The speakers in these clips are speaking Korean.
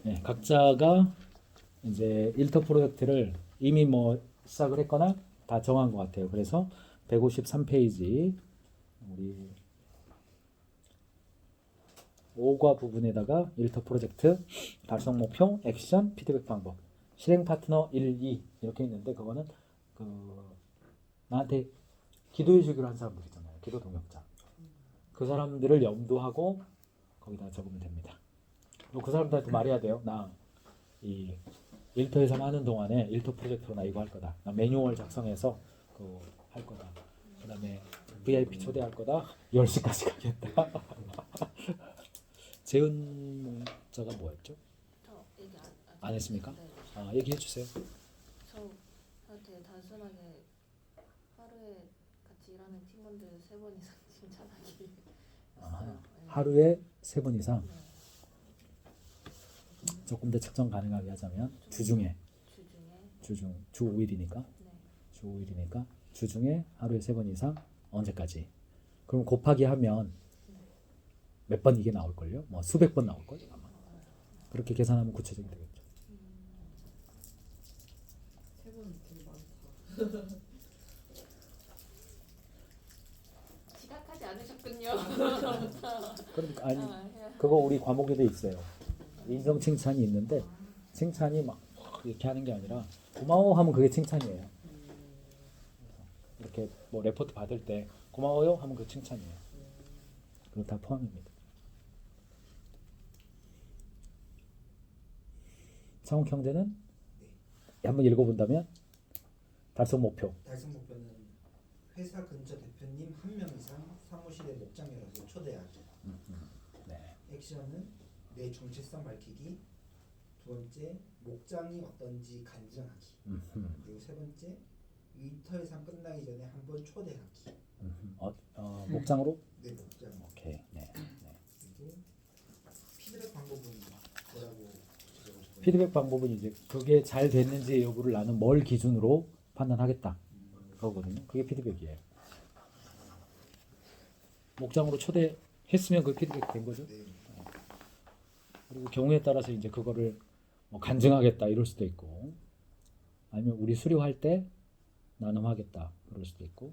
네, 각자가 이제 일터 프로젝트를 이미 뭐 시작을 했거나 다 정한 것 같아요. 그래서 153페이지 우리 5과 부분에다가 일터 프로젝트 달성 목표, 액션, 피드백 방법, 실행 파트너 1, 2 이렇게 있는데 그거는 그 나한테 기도해 주기로 한 사람들 있잖아요. 기도 동역자. 그 사람들을 염두하고 거기다 적으면 됩니다. 그리고 그 사람들한테 말해야 돼요. 나 이 일터에서 하는 동안에 일터 프로젝트로 나 이거 할 거다. 나 매뉴얼 작성해서 그거 할 거다. 그다음에 VIP 초대할 거다. 10시까지 가겠다. 재은 문자가 뭐였죠? 저 얘기 안 했습니까? 네. 아, 얘기해 주세요. 저한테 단순하게 하루에 같이 일하는 팀원들 3번 이상 칭찬하기 했어요. 네. 하루에 3번 이상 네. 조금 더 측정 가능하게 하자면 주중에 주중에 주 5일이니까 네. 주 5일이니까 주중에 하루에 3번 이상 언제까지? 그럼 곱하기 하면 몇 번 이게 나올걸요? 뭐 수백 번 나올걸요 아마. 그렇게 계산하면 구체적이 되겠죠. 3번 되게 많다. 지각하지 않으셨군요. 그러니까 아니 해야. 그거 우리 과목에도 있어요. 인정 칭찬이 있는데 칭찬이 막 이렇게 하는 게 아니라 고마워 하면 그게 칭찬이에요. 이렇게 뭐 레포트 받을 때 고마워요 하면 그 칭찬이에요. 그거 다 포함입니다. 창욱 형제는 한번 읽어본다면 달성 목표. 달성 목표는 회사 근처 대표님 1명 이상 사무실에 목장 열어서 초대하기. 네. 액션은 내 정체성 밝히기. 두 번째, 목장이 어떤지 간증하기. 그리고 세 번째, 일터 예상 끝나기 전에 한번 초대하기. 목장으로? 네, 목장. 오케이. 네. 그리고 피드백 방법은 뭐라고 적어주세요? 피드백 방법은 이제 그게 잘 됐는지 여부를 나는 뭘 기준으로 판단하겠다 그거거든요. 그게 피드백이에요. 목장으로 초대했으면 그 피드백 된 거죠. 네. 그리고 경우에 따라서 이제 그거를 뭐 간증하겠다 이럴 수도 있고, 아니면 우리 수료할 때 나눔하겠다 그럴 수도 있고,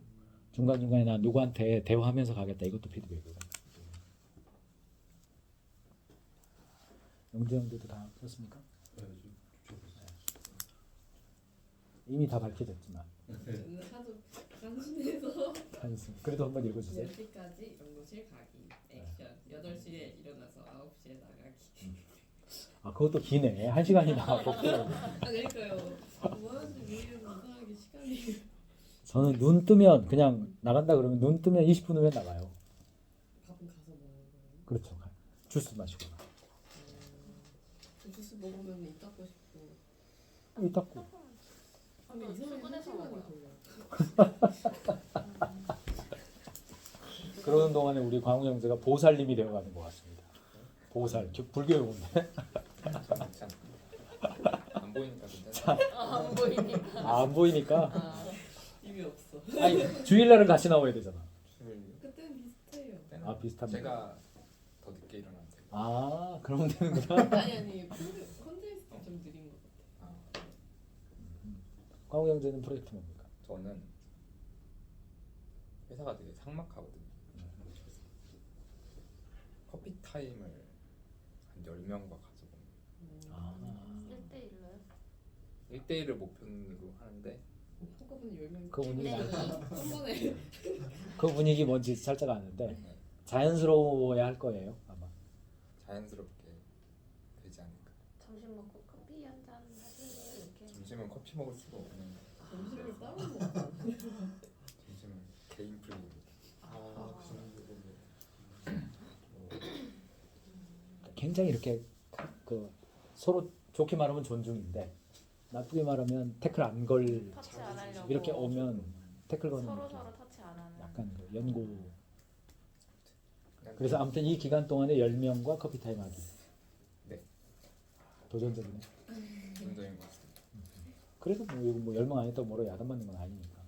중간 중간에 나 누구한테 대화하면서 가겠다 이것도 피드백이고. 영재 형들도 다 그렇습니까? 이미 다 밝혀졌지만 저는 하도 단순해서 단순. 그래도 한번 읽어주세요. 10시까지 연구실 가기. 액션 8시에 일어나서 9시에 나가기. 아 그것도 기네. 1시간이 나왔고. 아 그러니까요. 뭐 하는지 모르겠는데 이상하게 시간이. 저는 눈 뜨면 그냥 나간다 그러면 눈 뜨면 20분 후에 나가요. 밥은 가서 먹는 거예요. 그렇죠. 주스 마시거나. 주스 먹으면 입 닦고 싶고. 이 닦고. 근데 이상하게 출근해서 1시간이 먹어요. 걸려요. 그러는 동안에 우리 광우 형제가 보살님이 되어가는 것 같습니다. 보살, 불교 용어인데. 안 보이니까 괜찮아. 안 보이니까. 아, 안 보이니까. 입이 없어. 아니 주일날은 같이 나와야 되잖아. 그때는 비슷해요. 아 비슷합니다. 제가 더 늦게 일어나면 돼요. 아 그러면 되는구나. 아니 혼자 있을 때 좀 느린 것 같아요. 광우 형제는 프로젝트 뭡니까? 저는 회사가 되게 삭막하거든요. 커피 타임을 한 10명과 가져보는 아 1대1로요? 1대1을 목표로 하는데 한꺼번에 10명. 그 분위기 네. 한 번에. 그 분위기 뭔지 살짝 아는데 자연스러워야 할 거예요 아마. 자연스럽게 되지 않을까. 점심 먹고 커피 한잔 하실래요? 이렇게. 점심은 커피 먹을 수가 없는 점심을 따로 먹어. 점심은 개인 프리입니다. 굉장히 이렇게 그 서로 좋게 말하면 존중인데 나쁘게 말하면 태클 안 걸 터치 안 하려고. 이렇게 오면 태클 거는 서로 느낌. 서로 터치 안 하는. 약간 그 연고. 그냥 그래서 아무튼 이 기간 동안에 10명과 커피 타임 하기. 네. 도전적이네. 정도인 것 같습니다. 그래도 뭐 10명 안 했다고 뭐로 야단 맞는 건 아니니까.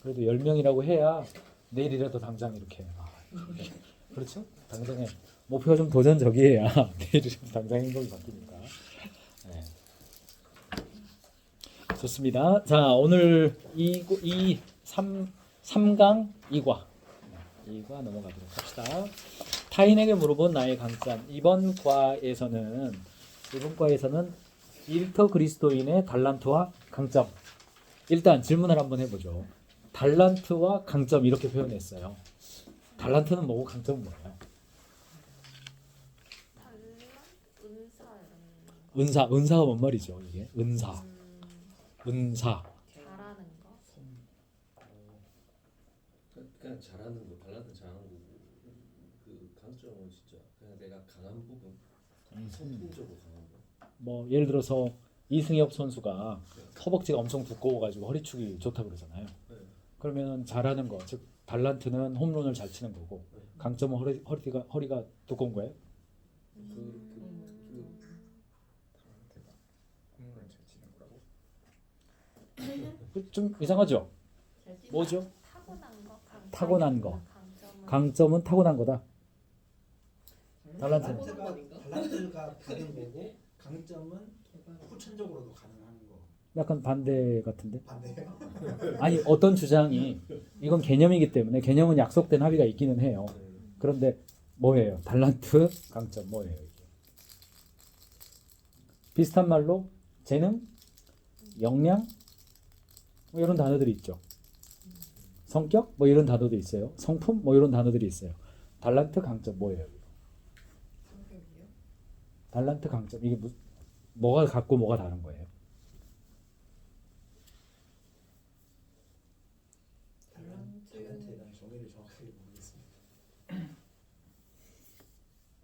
그래도 10명이라고 해야 내일이라도 당장 이렇게. 그렇죠? 당장에 목표가 좀 도전적이어야 내일이라도 당장 행동이 바뀌니까. 좋습니다. 자, 오늘 3강 2과 넘어가도록 합시다. 타인에게 물어본 나의 강점. 이번 과에서는 일터 그리스도인의 달란트와 강점. 일단 질문을 한번 해보죠. 달란트와 강점 이렇게 표현했어요. 달란트는 뭐고 강점은 뭐예요? 달란 은사 이런 은사가 뭔 말이죠? 이게 은사. 잘하는 거. 그냥 잘하는 거, 달란트 잘하는 거고 그 강점은 진짜 그냥 내가 강한 부분, 성품적으로 강한 거. 뭐 예를 들어서 이승엽 선수가 허벅지가 엄청 두꺼워가지고 허리축이 좋다 그러잖아요. 네. 그러면 잘하는 거, 즉 달란트는 홈런을 잘 치는 거고 강점은 허리가 두꺼운 거예요. 달란트가 홈런을 잘 치는 거라고? 좀 이상하죠? 잘 뛴다. 뭐죠? 타고난 타고난 거. 거. 강점은 강점은 타고난 거다. 달란트는? 달란트가 다른 거고 강점은 후천적으로도 가능한 거. 약간 반대 같은데. 반대요? 아니 어떤 주장이 이건 개념이기 때문에 개념은 약속된 합의가 있기는 해요. 그런데 뭐예요? 달란트 강점 뭐예요? 이게? 비슷한 말로 재능, 역량 뭐 이런 단어들이 있죠. 성격 뭐 이런 단어도 있어요. 성품 뭐 이런 단어들이 있어요. 달란트 강점 뭐예요? 성격이요? 달란트 강점 이게 뭐가 같고 뭐가 다른 거예요? 달란트에 대한 정의를 정확하게 모르겠습니다.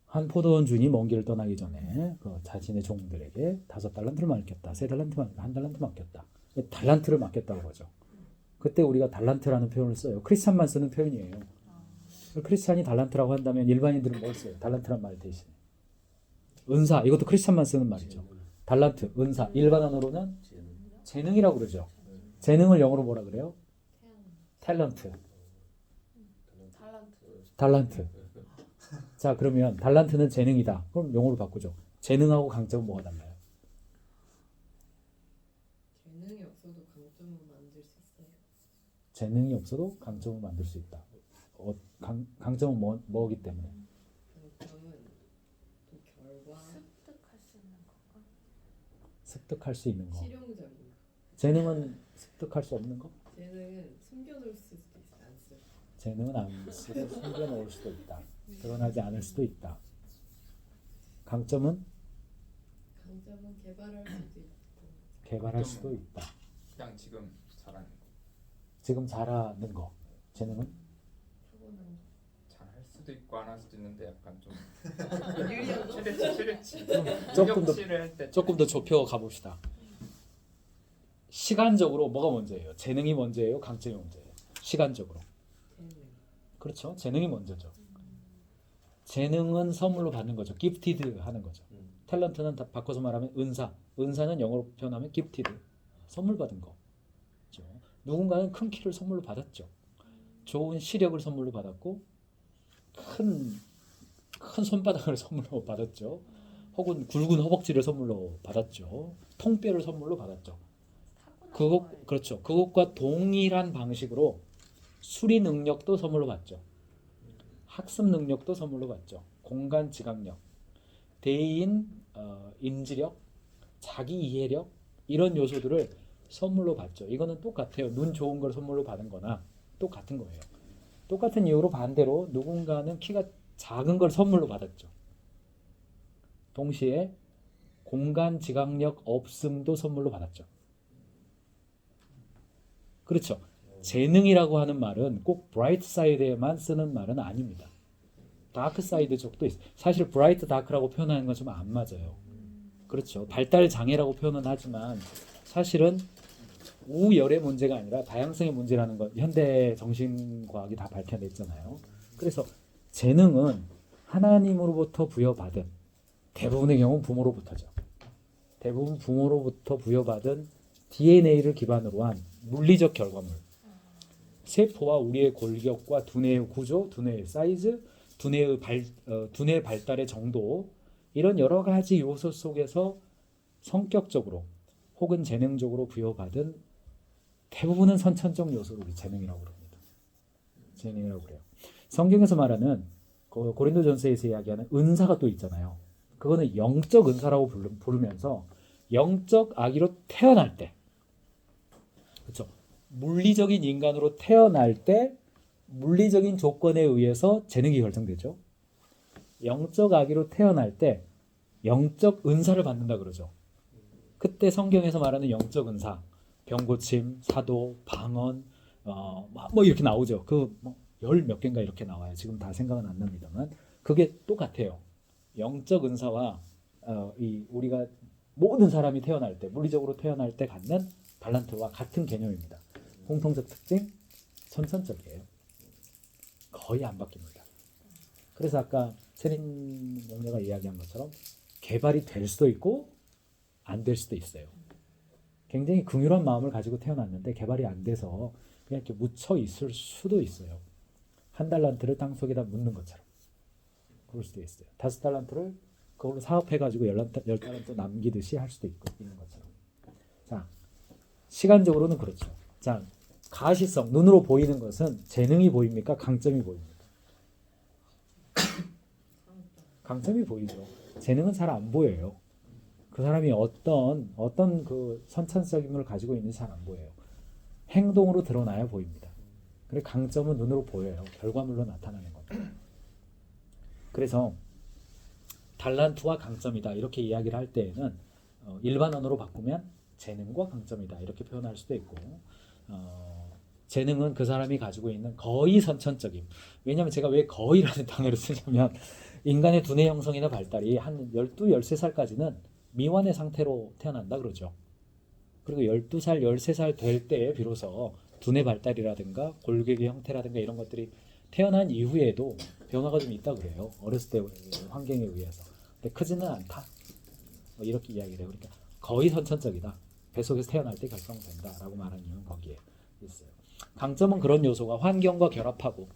한 포도원 주인이 먼 길을 떠나기 전에 그 자신의 종들에게 5달란트를 맡겼다. 3달란트, 1달란트 맡겼다. 달란트를 맡겼다고 그러죠. 그때 우리가 달란트라는 표현을 써요. 크리스찬만 쓰는 표현이에요. 크리스찬이 달란트라고 한다면 일반인들은 뭘 써요? 달란트란 말 대신에. 은사, 이것도 크리스찬만 쓰는 말이죠. 달란트, 은사, 일반어로는 재능이라고 그러죠. 재능을 영어로 뭐라 그래요? 탤런트. 달란트. 자, 그러면 달란트는 재능이다. 그럼 용어로 바꾸죠. 재능하고 강점은 뭐가 달라요? 재능이 없어도 강점을 만들 수 있어요. 재능이 없어도 강점을 만들 수 있다. 강점은 뭐기 때문에? 강점은 또 결과, 습득할 수 있는 거. 실용적인 거. 재능은 습득할 수 없는 거? 재능은 숨겨놓을 수도 있어요. 안 쓰고. 재능은 안 쓰고 숨겨놓을 수도 있다. 드러나지 않을 수도 있다. 강점은 개발할 수도 있고. 개발할 수도 있다. 그냥 지금 잘하는 거. 지금 잘하는 거. 재능은 타고난 거. 잘할 수도 있고 안 할 수도 있는데 약간 좀 최대치 조금 더 좁혀 가봅시다. 시간적으로 뭐가 먼저예요? 재능이 먼저예요? 강점이 먼저예요? 시간적으로. 재능. 그렇죠. 재능이 먼저죠. 재능은 선물로 받는 거죠. gifted 하는 거죠. 탤런트는 다 바꿔서 말하면 은사. 은사는 영어로 표현하면 gifted. 선물 받은 거. 그렇죠? 누군가는 큰 키를 선물로 받았죠. 좋은 시력을 선물로 받았고 큰 손바닥을 선물로 받았죠. 혹은 굵은 허벅지를 선물로 받았죠. 통뼈를 선물로 받았죠. 그렇죠. 그것과 동일한 방식으로 수리 능력도 선물로 받죠. 학습 능력도 선물로 받죠. 공간 지각력, 대인 인지력, 자기 이해력 이런 요소들을 선물로 받죠. 이거는 똑같아요. 눈 좋은 걸 선물로 받은 거나 똑같은 거예요. 똑같은 이유로 반대로 누군가는 키가 작은 걸 선물로 받았죠. 동시에 공간 지각력 없음도 선물로 받았죠. 그렇죠. 재능이라고 하는 말은 꼭 브라이트 사이드에만 쓰는 말은 아닙니다. 다크 사이드 쪽도 있어요. 사실 브라이트 다크라고 표현하는 건 좀 안 맞아요. 그렇죠. 발달 장애라고 표현은 하지만 사실은 우열의 문제가 아니라 다양성의 문제라는 것 현대 정신과학이 다 밝혀냈잖아요. 그래서 재능은 하나님으로부터 부여받은 대부분의 경우는 부모로부터죠. 대부분 부모로부터 부여받은 DNA를 기반으로 한 물리적 결과물. 세포와 우리의 골격과 두뇌의 구조, 두뇌의 사이즈, 두뇌의 발달의 정도 이런 여러 가지 요소 속에서 성격적으로 혹은 재능적으로 부여받은 대부분은 선천적 요소를 우리 재능이라고 그럽니다. 재능이라고 그래요. 성경에서 말하는 고린도전서에서 이야기하는 은사가 또 있잖아요. 그거는 영적 은사라고 부르면서 영적 아기로 태어날 때, 그렇죠? 물리적인 인간으로 태어날 때 물리적인 조건에 의해서 재능이 결정되죠. 영적 아기로 태어날 때 영적 은사를 받는다 그러죠. 그때 성경에서 말하는 영적 은사, 병고침, 사도, 방언, 뭐 이렇게 나오죠. 열 몇 개인가 이렇게 나와요. 지금 다 생각은 안 납니다만 그게 똑같아요. 영적 은사와 우리가 모든 사람이 태어날 때, 물리적으로 태어날 때 갖는 달란트와 같은 개념입니다. 공통적 특징, 선천적이에요. 거의 안 바뀝니다. 그래서 아까 세린 목녀가 이야기한 것처럼 개발이 될 수도 있고 안 될 수도 있어요. 굉장히 긍휼한 마음을 가지고 태어났는데 개발이 안 돼서 그냥 이렇게 묻혀 있을 수도 있어요. 1달란트를 땅속에다 묻는 것처럼 그럴 수도 있어요. 5달란트를 그걸로 사업해가지고 10달란트 남기듯이 할 수도 있고 있는 것처럼. 자, 시간적으로는 그렇죠. 자, 가시성, 눈으로 보이는 것은 재능이 보입니까? 강점이 보입니까? 강점이 보이죠. 재능은 잘 안 보여요. 그 사람이 어떤 그 선천성임을 가지고 있는지 잘 안 보여요. 행동으로 드러나야 보입니다. 그리고 강점은 눈으로 보여요. 결과물로 나타나는 겁니다. 그래서 달란트와 강점이다 이렇게 이야기를 할 때에는 일반 언어로 바꾸면 재능과 강점이다 이렇게 표현할 수도 있고 재능은 그 사람이 가지고 있는 거의 선천적임. 왜냐하면 제가 왜 거의라는 단어를 쓰냐면 인간의 두뇌 형성이나 발달이 한 12, 13살까지는 미완의 상태로 태어난다 그러죠. 그리고 12살, 13살 될 때에 비로소 두뇌 발달이라든가 골격의 형태라든가 이런 것들이 태어난 이후에도 변화가 좀 있다 그래요. 어렸을 때 환경에 의해서. 근데 크지는 않다. 뭐 이렇게 이야기를 해요. 그러니까 거의 선천적이다. 뱃속에서 태어날 때 결정된다라고 말하는 이유는 거기에 있어요. 강점은 그런 요소가 환경과 결합하고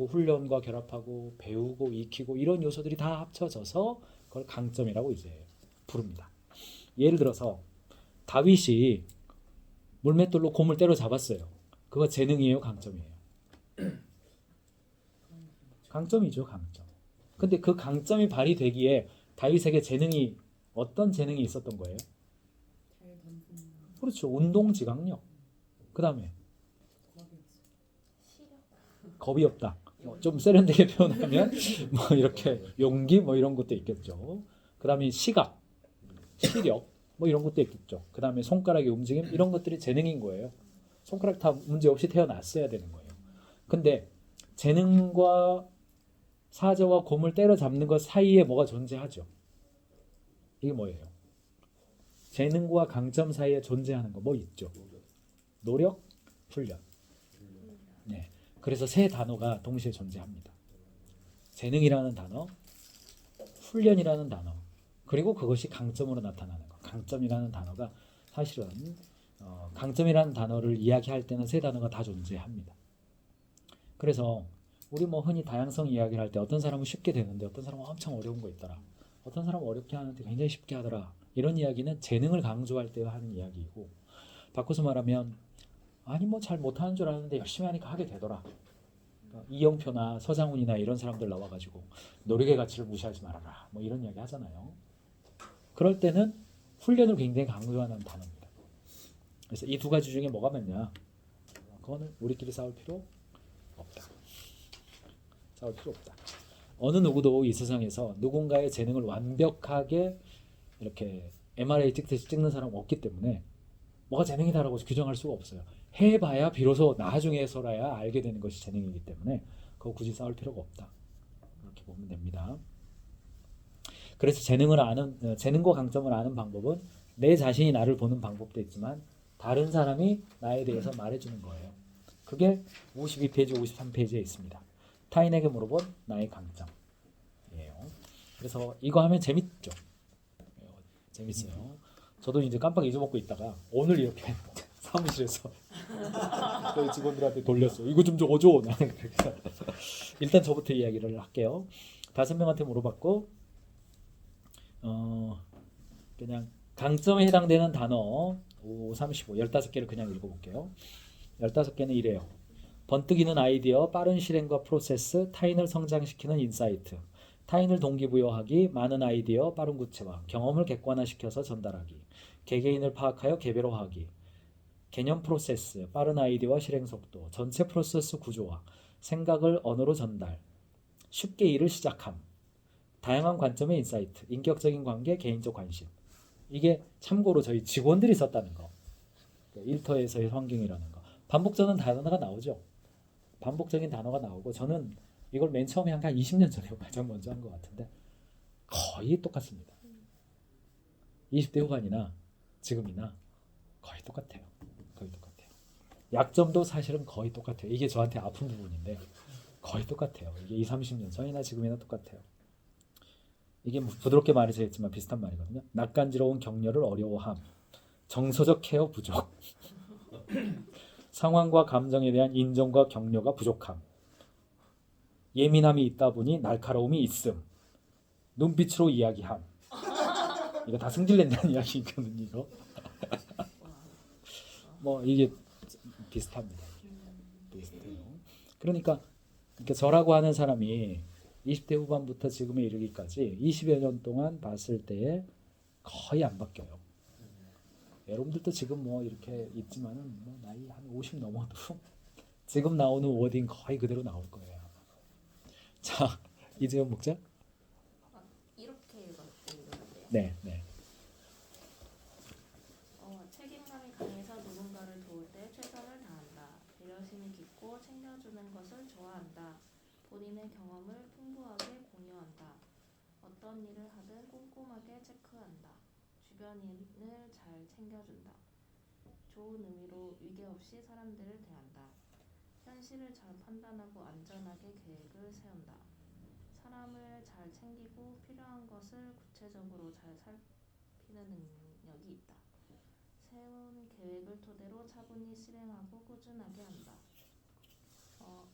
훈련과 결합하고 배우고 익히고 이런 요소들이 다 합쳐져서 그걸 강점이라고 이제 부릅니다. 예를 들어서 다윗이 물맷돌로 곰을 때려잡았어요. 그거 재능이에요, 강점이에요? 강점이죠, 강점. 근데 그 강점이 발휘되기에 다윗에게 어떤 재능이 있었던 거예요? 그렇죠, 운동지각력. 그 다음에 겁이 없다. 좀 세련되게 표현하면 뭐 이렇게 용기 뭐 이런 것도 있겠죠. 그 다음에 시각, 시력 뭐 이런 것도 있겠죠. 그 다음에 손가락의 움직임 이런 것들이 재능인 거예요. 손가락 다 문제 없이 태어났어야 되는 거예요. 근데 재능과 사자와 곰을 때려잡는 것 사이에 뭐가 존재하죠. 이게 뭐예요? 재능과 강점 사이에 존재하는 거 뭐 있죠? 노력, 훈련. 네. 그래서 세 단어가 동시에 존재합니다. 재능이라는 단어, 훈련이라는 단어, 그리고 그것이 강점으로 나타나는 것. 강점이라는 단어가 사실은 강점이라는 단어를 이야기할 때는 세 단어가 다 존재합니다. 그래서 우리 뭐 흔히 다양성 이야기를 할 때 어떤 사람은 쉽게 되는데 어떤 사람은 엄청 어려운 거 있더라. 어떤 사람은 어렵게 하는데 굉장히 쉽게 하더라. 이런 이야기는 재능을 강조할 때 하는 이야기이고, 바꿔서 말하면 아니 뭐 잘 못하는 줄 알았는데 열심히 하니까 하게 되더라. 이영표나 서장훈이나 이런 사람들 나와가지고 노력의 가치를 무시하지 말아라 뭐 이런 이야기 하잖아요. 그럴 때는 훈련을 굉장히 강조하는 단어입니다. 그래서 이 두 가지 중에 뭐가 맞냐? 그거는 우리끼리 싸울 필요 없다. 싸울 필요 없다. 어느 누구도 이 세상에서 누군가의 재능을 완벽하게 이렇게 MRI 찍듯이 찍는 사람은 없기 때문에 뭐가 재능이다라고 규정할 수가 없어요. 해봐야 비로소 나중에서라야 알게 되는 것이 재능이기 때문에 그거 굳이 싸울 필요가 없다. 그렇게 보면 됩니다. 그래서 재능과 강점을 아는 방법은 내 자신이 나를 보는 방법도 있지만 다른 사람이 나에 대해서 말해주는 거예요. 그게 52페이지, 53페이지에 있습니다. 타인에게 물어본 나의 강점이에요. 그래서 이거 하면 재밌죠. 재밌어요. 저도 이제 깜빡 잊어먹고 있다가 오늘 이렇게 사무실에서 저희 직원들한테 돌렸어. 이거 좀 줘줘. 나는 그래서 일단 저부터 이야기를 할게요. 5명한테 물어봤고 그냥 강점에 해당되는 단어 35, 15개를 그냥 읽어볼게요. 15개는 이래요. 번뜩이는 아이디어, 빠른 실행과 프로세스, 타인을 성장시키는 인사이트, 타인을 동기부여하기, 많은 아이디어, 빠른 구체화, 경험을 객관화시켜서 전달하기, 개개인을 파악하여 개별화하기, 개념 프로세스, 빠른 아이디어와 실행 속도, 전체 프로세스 구조화, 생각을 언어로 전달, 쉽게 일을 시작함, 다양한 관점의 인사이트, 인격적인 관계, 개인적 관심. 이게 참고로 저희 직원들이 썼다는 거. 일터에서의 환경이라는 거. 반복적인 단어가 나오죠. 반복적인 단어가 나오고 저는 이걸 맨 처음에 한 20년 전에 가장 먼저 한 것 같은데 거의 똑같습니다. 20대 후반이나 지금이나 거의 똑같아요. 거의 똑같아요. 약점도 사실은 거의 똑같아요. 이게 저한테 아픈 부분인데 거의 똑같아요. 이게 20, 30년 전이나 지금이나 똑같아요. 이게 부드럽게 말해서했지만 비슷한 말이거든요. 낯간지러운 격려를 어려워함, 정서적 케어 부족, 상황과 감정에 대한 인정과 격려가 부족함, 예민함이 있다 보니 날카로움이 있음, 눈빛으로 이야기함. 이거 다 승질낸다는 이야기거든요. 이거. 뭐 이게 비슷합니다. 비슷해요. 그러니까 저라고 하는 사람이 20대 후반부터 지금에 이르기까지 20여 년 동안 봤을 때에 거의 안 바뀌어요. 여러분들도 지금 뭐 이렇게 있지만은 뭐 나이 한 50 넘어도 지금 나오는 워딩 거의 그대로 나올 거예요. 자, 이재현 목자. 이렇게 읽었는데요. 네, 네. 책임감이 강해서 누군가를 도울 때 최선을 다한다. 배려심이 깊고 챙겨주는 것을 좋아한다. 본인의 경험을 풍부하게 공유한다. 어떤 일을 하든 꼼꼼하게 체크한다. 주변인을 잘 챙겨준다. 좋은 의미로 위계 없이 사람들을 대한다. 현실을 잘 판단하고 안전하게 계획을 세운다. 사람을 잘 챙기고 필요한 것을 구체적으로 잘 살피는 능력이 있다. 세운 계획을 토대로 차분히 실행하고 꾸준하게 한다.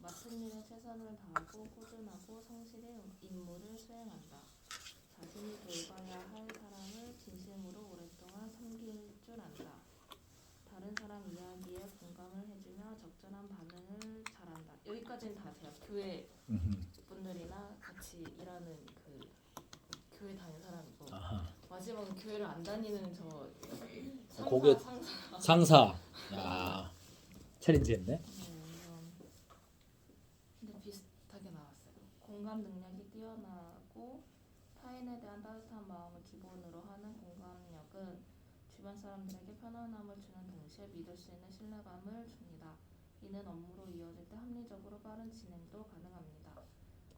맡은 일에 최선을 다하고 꾸준하고 성실히 임무를 수행한다. 자신이 돌봐야 할 사람을 진심으로 오랫동안 섬길 줄 안다. 다른 사람 이야기에 공감을 해주며 적절한 반응을 잘한다. 여기까지는 다 돼요. 교회 분들이나 같이 일하는 그 교회 다니는 사람이고 아하. 마지막은 교회를 안 다니는 저 상사, 고개- 상사. 상사. 야, 챌린지했네. 근데 비슷하게 나왔어요. 공감 능력이 뛰어나고 타인에 대한 따뜻한 마음을 기본으로 하는 공감력은 주변 사람들에게 편안함을 주는 동시에 믿을 수 있는 신뢰감을 줍니다. 이는 업무로 이어질 때 합리적으로 빠른 진행도 가능합니다.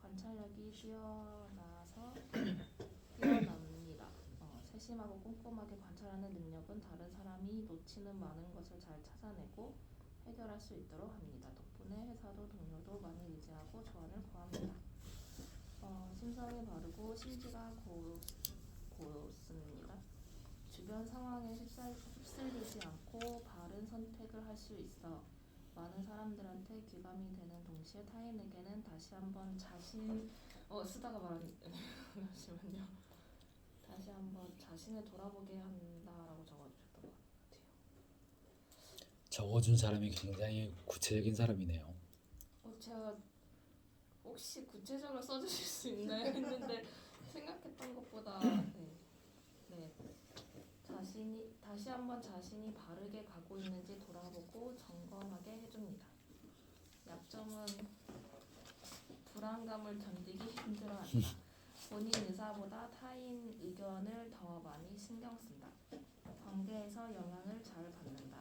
관찰력이 뛰어납니다. 세심하고 꼼꼼하게 관찰하는 능력은 다른 사람이 놓치는 많은 것을 잘 찾아내고 해결할 수 있도록 합니다. 덕분에 회사도 동료도 많이 의지하고 조언을 구합니다. 심성이 바르고 심지가 고습니다. 주변 상황에 휩쓸리지 않고 바른 선택을 할 수 있어 많은 사람들한테 귀감이 되는 동시에 타인에게는 다시 한번 쓰다가 말하는 잠시만요. 다시 한번 자신을 돌아보게 한다라고 적어주셨던 것 같아요. 적어준 사람이 굉장히 구체적인 사람이네요. 제가 혹시 구체적으로 써주실 수 있나요 했는데 생각했던 것보다 네. 다시 한번 자신이 바르게 가고 있는지 돌아보고 점검하게 해줍니다. 약점은 불안감을 견디기 힘들어한다. 본인 의사보다 타인 의견을 더 많이 신경 쓴다. 관계에서 영향을 잘 받는다.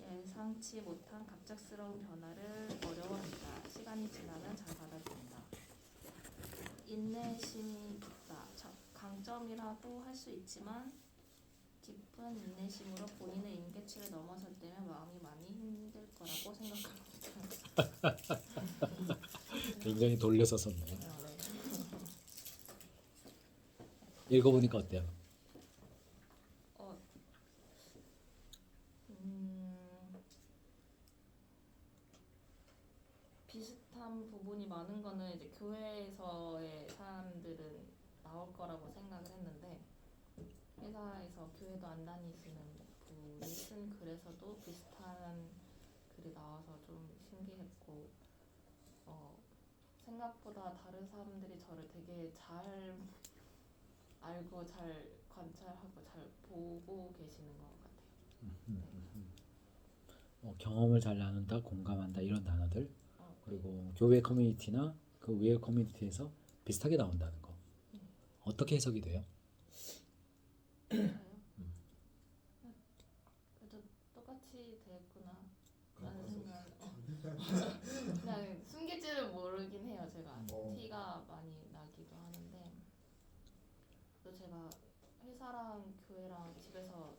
예상치 못한 갑작스러운 변화를 어려워한다. 시간이 지나면 잘 받아들인다. 인내심이 깊다. 강점이라고 할 수 있지만 깊은 인내심으로 본인의 임계치를 넘어설 때면 마음이 많이 힘들 거라고 생각합니다. 굉장히 돌려서 썼네요. 네. 읽어보니까 어때요? 비슷한 부분이 많은 거는 이제 교회에서의 사람들은 나올 거라고 생각을 했는데 회사에서 교회도 안 다니시는 분이 쓴 글에서도 비슷한 글이 나와서 좀 신기했고 생각보다 다른 사람들이 저를 되게 잘 알고 잘 관찰하고 잘 보고 계시는 것 같아요. 경험을 잘 나눈다, 공감한다 이런 단어들 네. 그리고 교회 커뮤니티나 그 외의 커뮤니티에서 비슷하게 나온다는 거 어떻게 해석이 돼요? 저요? 그래도 똑같이 됐구나 라는 생각 그냥 숨길 줄은 모르긴 해요. 제가 티가 많이 나기도 하는데 또 제가 회사랑 교회랑 집에서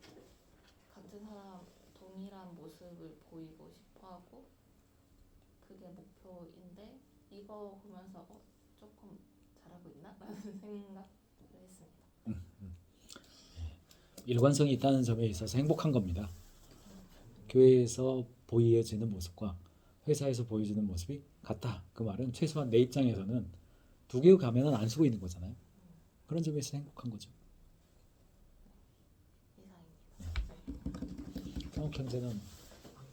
같은 사람 동일한 모습을 보이고 싶어하고 그게 목표인데 이거 보면서 조금 잘하고 있나? 라는 생각을 했습니다. 일관성이 있다는 점에 있어서 행복한 겁니다. 교회에서 보여지는 모습과 회사에서 보여지는 모습이 같다. 그 말은 최소한 내 입장에서는 두 개의 가면은 안 쓰고 있는 거잖아요. 그런 점에서 행복한 거죠. 이상입니다. 성욱 형제는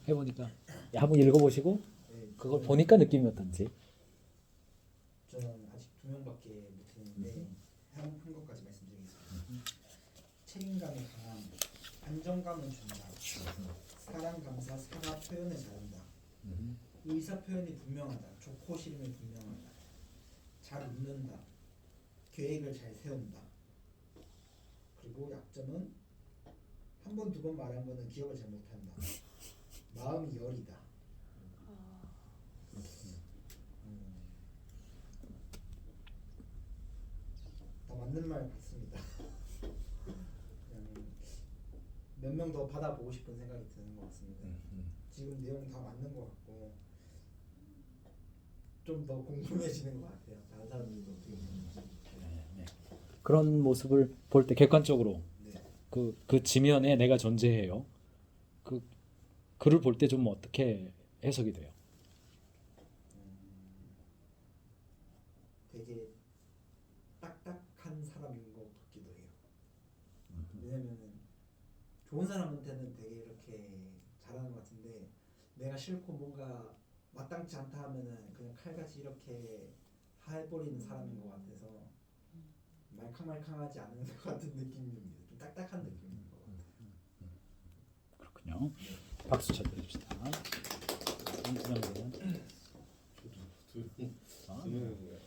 해보니까 한번 읽어보시고 네, 그걸 보니까 느낌이 어떤지. 저는 아직 2명밖에 못했는데 한 것까지 말씀드리겠습니다. 책임감이 강함, 안정감을 준다. 사랑, 감사, 사과 표현을 잘한다. 의사 표현이 분명하다. 좋고 싫음이 분명하다. 잘 웃는다. 계획을 잘 세운다. 그리고 약점은 한 번, 두 번 말한 거는 기억을 잘 못한다. 마음이 여리다. 다 맞는 말 같습니다. 몇 명 더 받아보고 싶은 생각이 드는 것 같습니다. 지금 내용 다 맞는 것 같고 좀 더 궁금해지는 것 같아요. 다른 사람들도 어떻게 보는지. 그런 모습을 볼 때 객관적으로 네. 그 지면에 내가 존재해요. 그 글을 볼 때 좀 어떻게 해석이 돼요? 되게 딱딱한 사람인 것 같기도 해요. 왜냐면은 좋은 사람한테는 되게 이렇게 잘하는 것 같은데 내가 싫고 뭔가 마땅치 않다 하면은 그냥 칼같이 이렇게 해버리는 사람인 것 같아서 말캉말캉하지 않은 것 같은 느낌입니다. 좀 딱딱한 느낌인 것 같아요. 그렇군요. 박수 쳐드립시다. 이준영은 두 명은 한 명은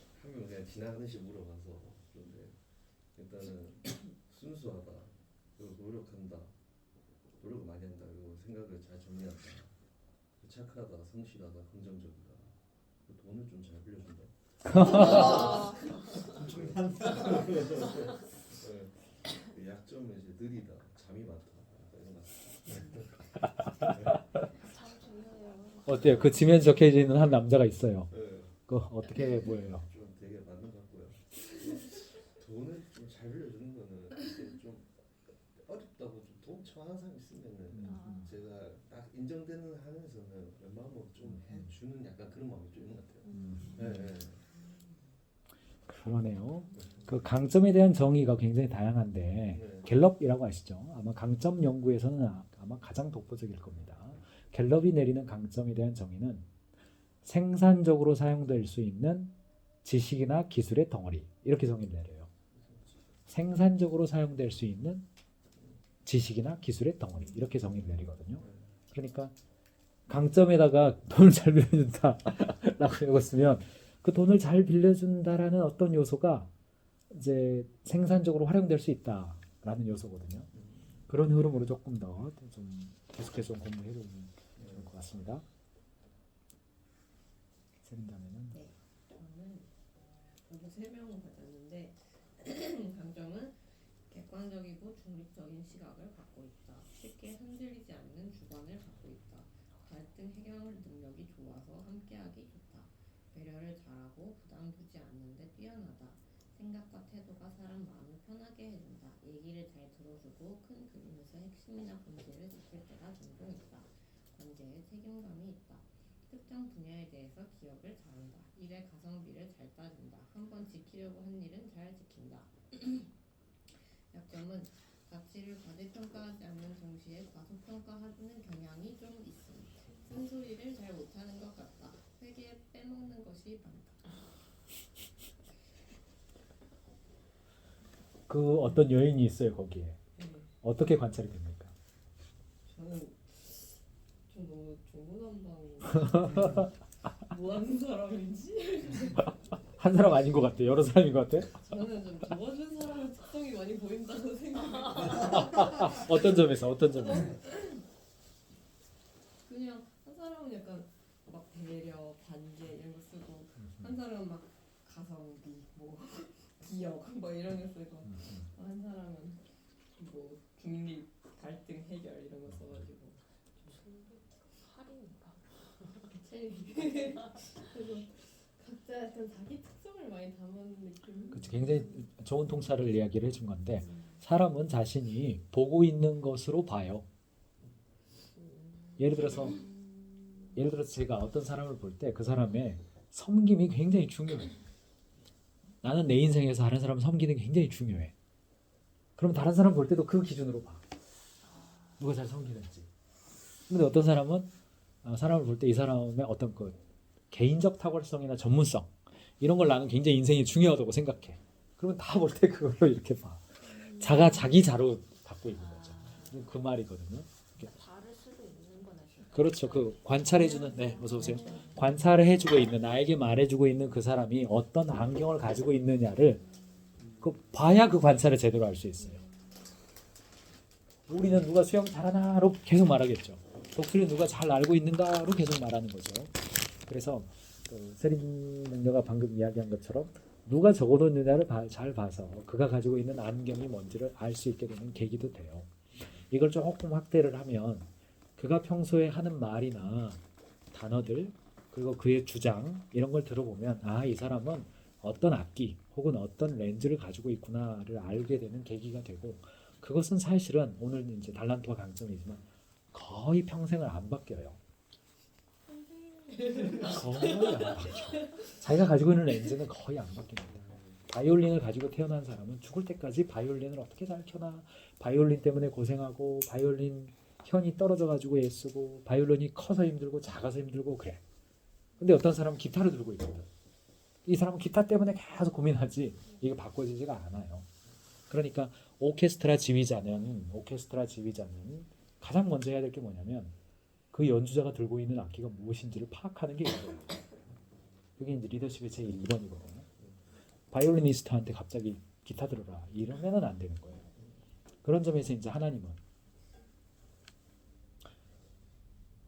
그냥 지나가는 식 물어봐서 그런데 일단은 순수하다 그리고 노력한다 노력을 많이 한다 그리고 생각을 잘 정리한다 착하다 성실하다 긍정적이다 그리고 돈을 좀 잘 빌려준다 그 약점은 이제 느리다 잠이 많다 이런 것 참 중요해요. 어때요? 그 지면 적혀지는 한 남자가 있어요. 같아요. 그 어떻게 보여요? 좀 되게 맞는 것 같고요. 돈을 좀 잘 빌려주는 거는 이제 좀 어렵다고 좀 돈 처하는 사람 있으면은 제가 딱 인정되는 한에서는 웬만하면 좀 해주는 약간 그런 마음이 좀 있는 것 같아요. 네. 그러네요. 그 강점에 대한 정의가 굉장히 다양한데 네. 갤럽이라고 아시죠? 아마 강점 연구에서는 아마 가장 독보적일 겁니다. 갤럽이 내리는 강점에 대한 정의는 생산적으로 사용될 수 있는 지식이나 기술의 덩어리 이렇게 정의를 내려요. 생산적으로 사용될 수 있는 지식이나 기술의 덩어리 이렇게 정의를 내리거든요. 그러니까 강점에다가 돈을 잘 빌려준다라고 적었으면 그 돈을 잘 빌려준다라는 어떤 요소가 이제 생산적으로 활용될 수 있다라는 요소거든요. 그런 흐름으로 조금 더 좀 계속해서 좀 공부해 보면 좋을 것 같습니다. 세린다면은 네, 저도 3명 받았는데 강점은 객관적이고 중립적인 시각을 갖고 있다. 쉽게 흔들리지 않는 주관을 갖고 있다. 갈등 해결 능력이 좋아서 함께하기 좋다. 배려를 잘하고 부담 주지 않는데 뛰어나다. 생각과 태도가 사람 마음을 편하게 해준다. 얘기를 잘 들어주고 큰 그림에서 핵심이나 본질을 짚을 때가 종종 있다. 관계에 책임감이 있다. 특정 분야에 대해서 기억을 잘한다. 일의 가성비를 잘 따진다. 한번 지키려고 한 일은 잘 지킨다. 약점은 자기를 과대평가하지 않는 동시에 과소평가하는 경향이 좀 있습니다. 쓴소리를 잘 못하는 것 같다. 회계 빼먹는 것이 많다. 그 어떤 요인이 있어요 거기에. 네. 어떻게 관찰이 됩니까? 저는 좀 너무 중구난방인가 뭐 하는 사람인지 한 사람 아닌 것 같아. 여러 사람인 것 같아. 저는 좀 도와준 사람의 특성이 많이 보인다고 생각해요. 어떤 점에서? 그냥 한 사람은 약간 막 배려, 관계 이런 거 쓰고 한 사람은 막 가성비, 뭐 기억 뭐 이런 거 쓰고 한 사람은 뭐 중립, 갈등 해결 이런 거 써가지고 할인인가? 그래서 각자 약간 자기 특성을 많이 담은 느낌. 그렇죠. 굉장히 좋은 통찰을 이야기를 해준 건데 사람은 자신이 보고 있는 것으로 봐요. 예를 들어서 제가 어떤 사람을 볼 때 그 사람의 섬김이 굉장히 중요해. 나는 내 인생에서 다른 사람을 섬기는 게 굉장히 중요해. 그럼 다른 사람 볼 때도 그 기준으로 봐. 누가 잘 섬기는지. 근데 어떤 사람은 사람을 볼 때 이 사람의 어떤 그 개인적 탁월성이나 전문성 이런 걸 나는 굉장히 인생이 중요하다고 생각해. 그러면 다 볼 때 그걸로 이렇게 봐. 자기 자로 갖고 있는 거죠. 그 말이거든요. 다를 수도 있는 거네. 그렇죠. 그 관찰해주는 어서 오세요. 관찰을 해주고 있는 나에게 말해주고 있는 그 사람이 어떤 안경을 가지고 있느냐를 그 봐야 그 관찰을 제대로 할 수 있어요. 우리는 누가 수영 잘하나로 계속 말하겠죠. 독수리는 누가 잘 알고 있는가로 계속 말하는 거죠. 그래서 세린 능력가 방금 이야기한 것처럼 누가 적어놓느냐를 잘 봐서 그가 가지고 있는 안경이 뭔지를 알 수 있게 되는 계기도 돼요. 이걸 조금 확대를 하면 그가 평소에 하는 말이나 단어들 그리고 그의 주장 이런 걸 들어보면 이 사람은 어떤 악기 혹은 어떤 렌즈를 가지고 있구나를 알게 되는 계기가 되고 그것은 사실은 오늘 이제 달란트와 강점이지만 거의 평생을 안 바뀌어요. 거의 안 바뀌어. 자기가 가지고 있는 렌즈는 거의 안 바뀝니다. 바이올린을 가지고 태어난 사람은 죽을 때까지 바이올린을 어떻게 잘 켜나 바이올린 때문에 고생하고 바이올린 현이 떨어져 가지고 애쓰고 바이올린이 커서 힘들고 작아서 힘들고 그래. 근데 어떤 사람은 기타를 들고 있거든. 이 사람은 기타 때문에 계속 고민하지 이게 바꿔지지가 않아요. 그러니까 오케스트라 지휘자는 가장 먼저 해야 될 게 뭐냐면 그 연주자가 들고 있는 악기가 무엇인지를 파악하는 게 이거예요. 이게 이제 리더십의 제 1번이거든요. 바이올리니스트한테 갑자기 기타 들어라 이러면은 안 되는 거예요. 그런 점에서 이제 하나님은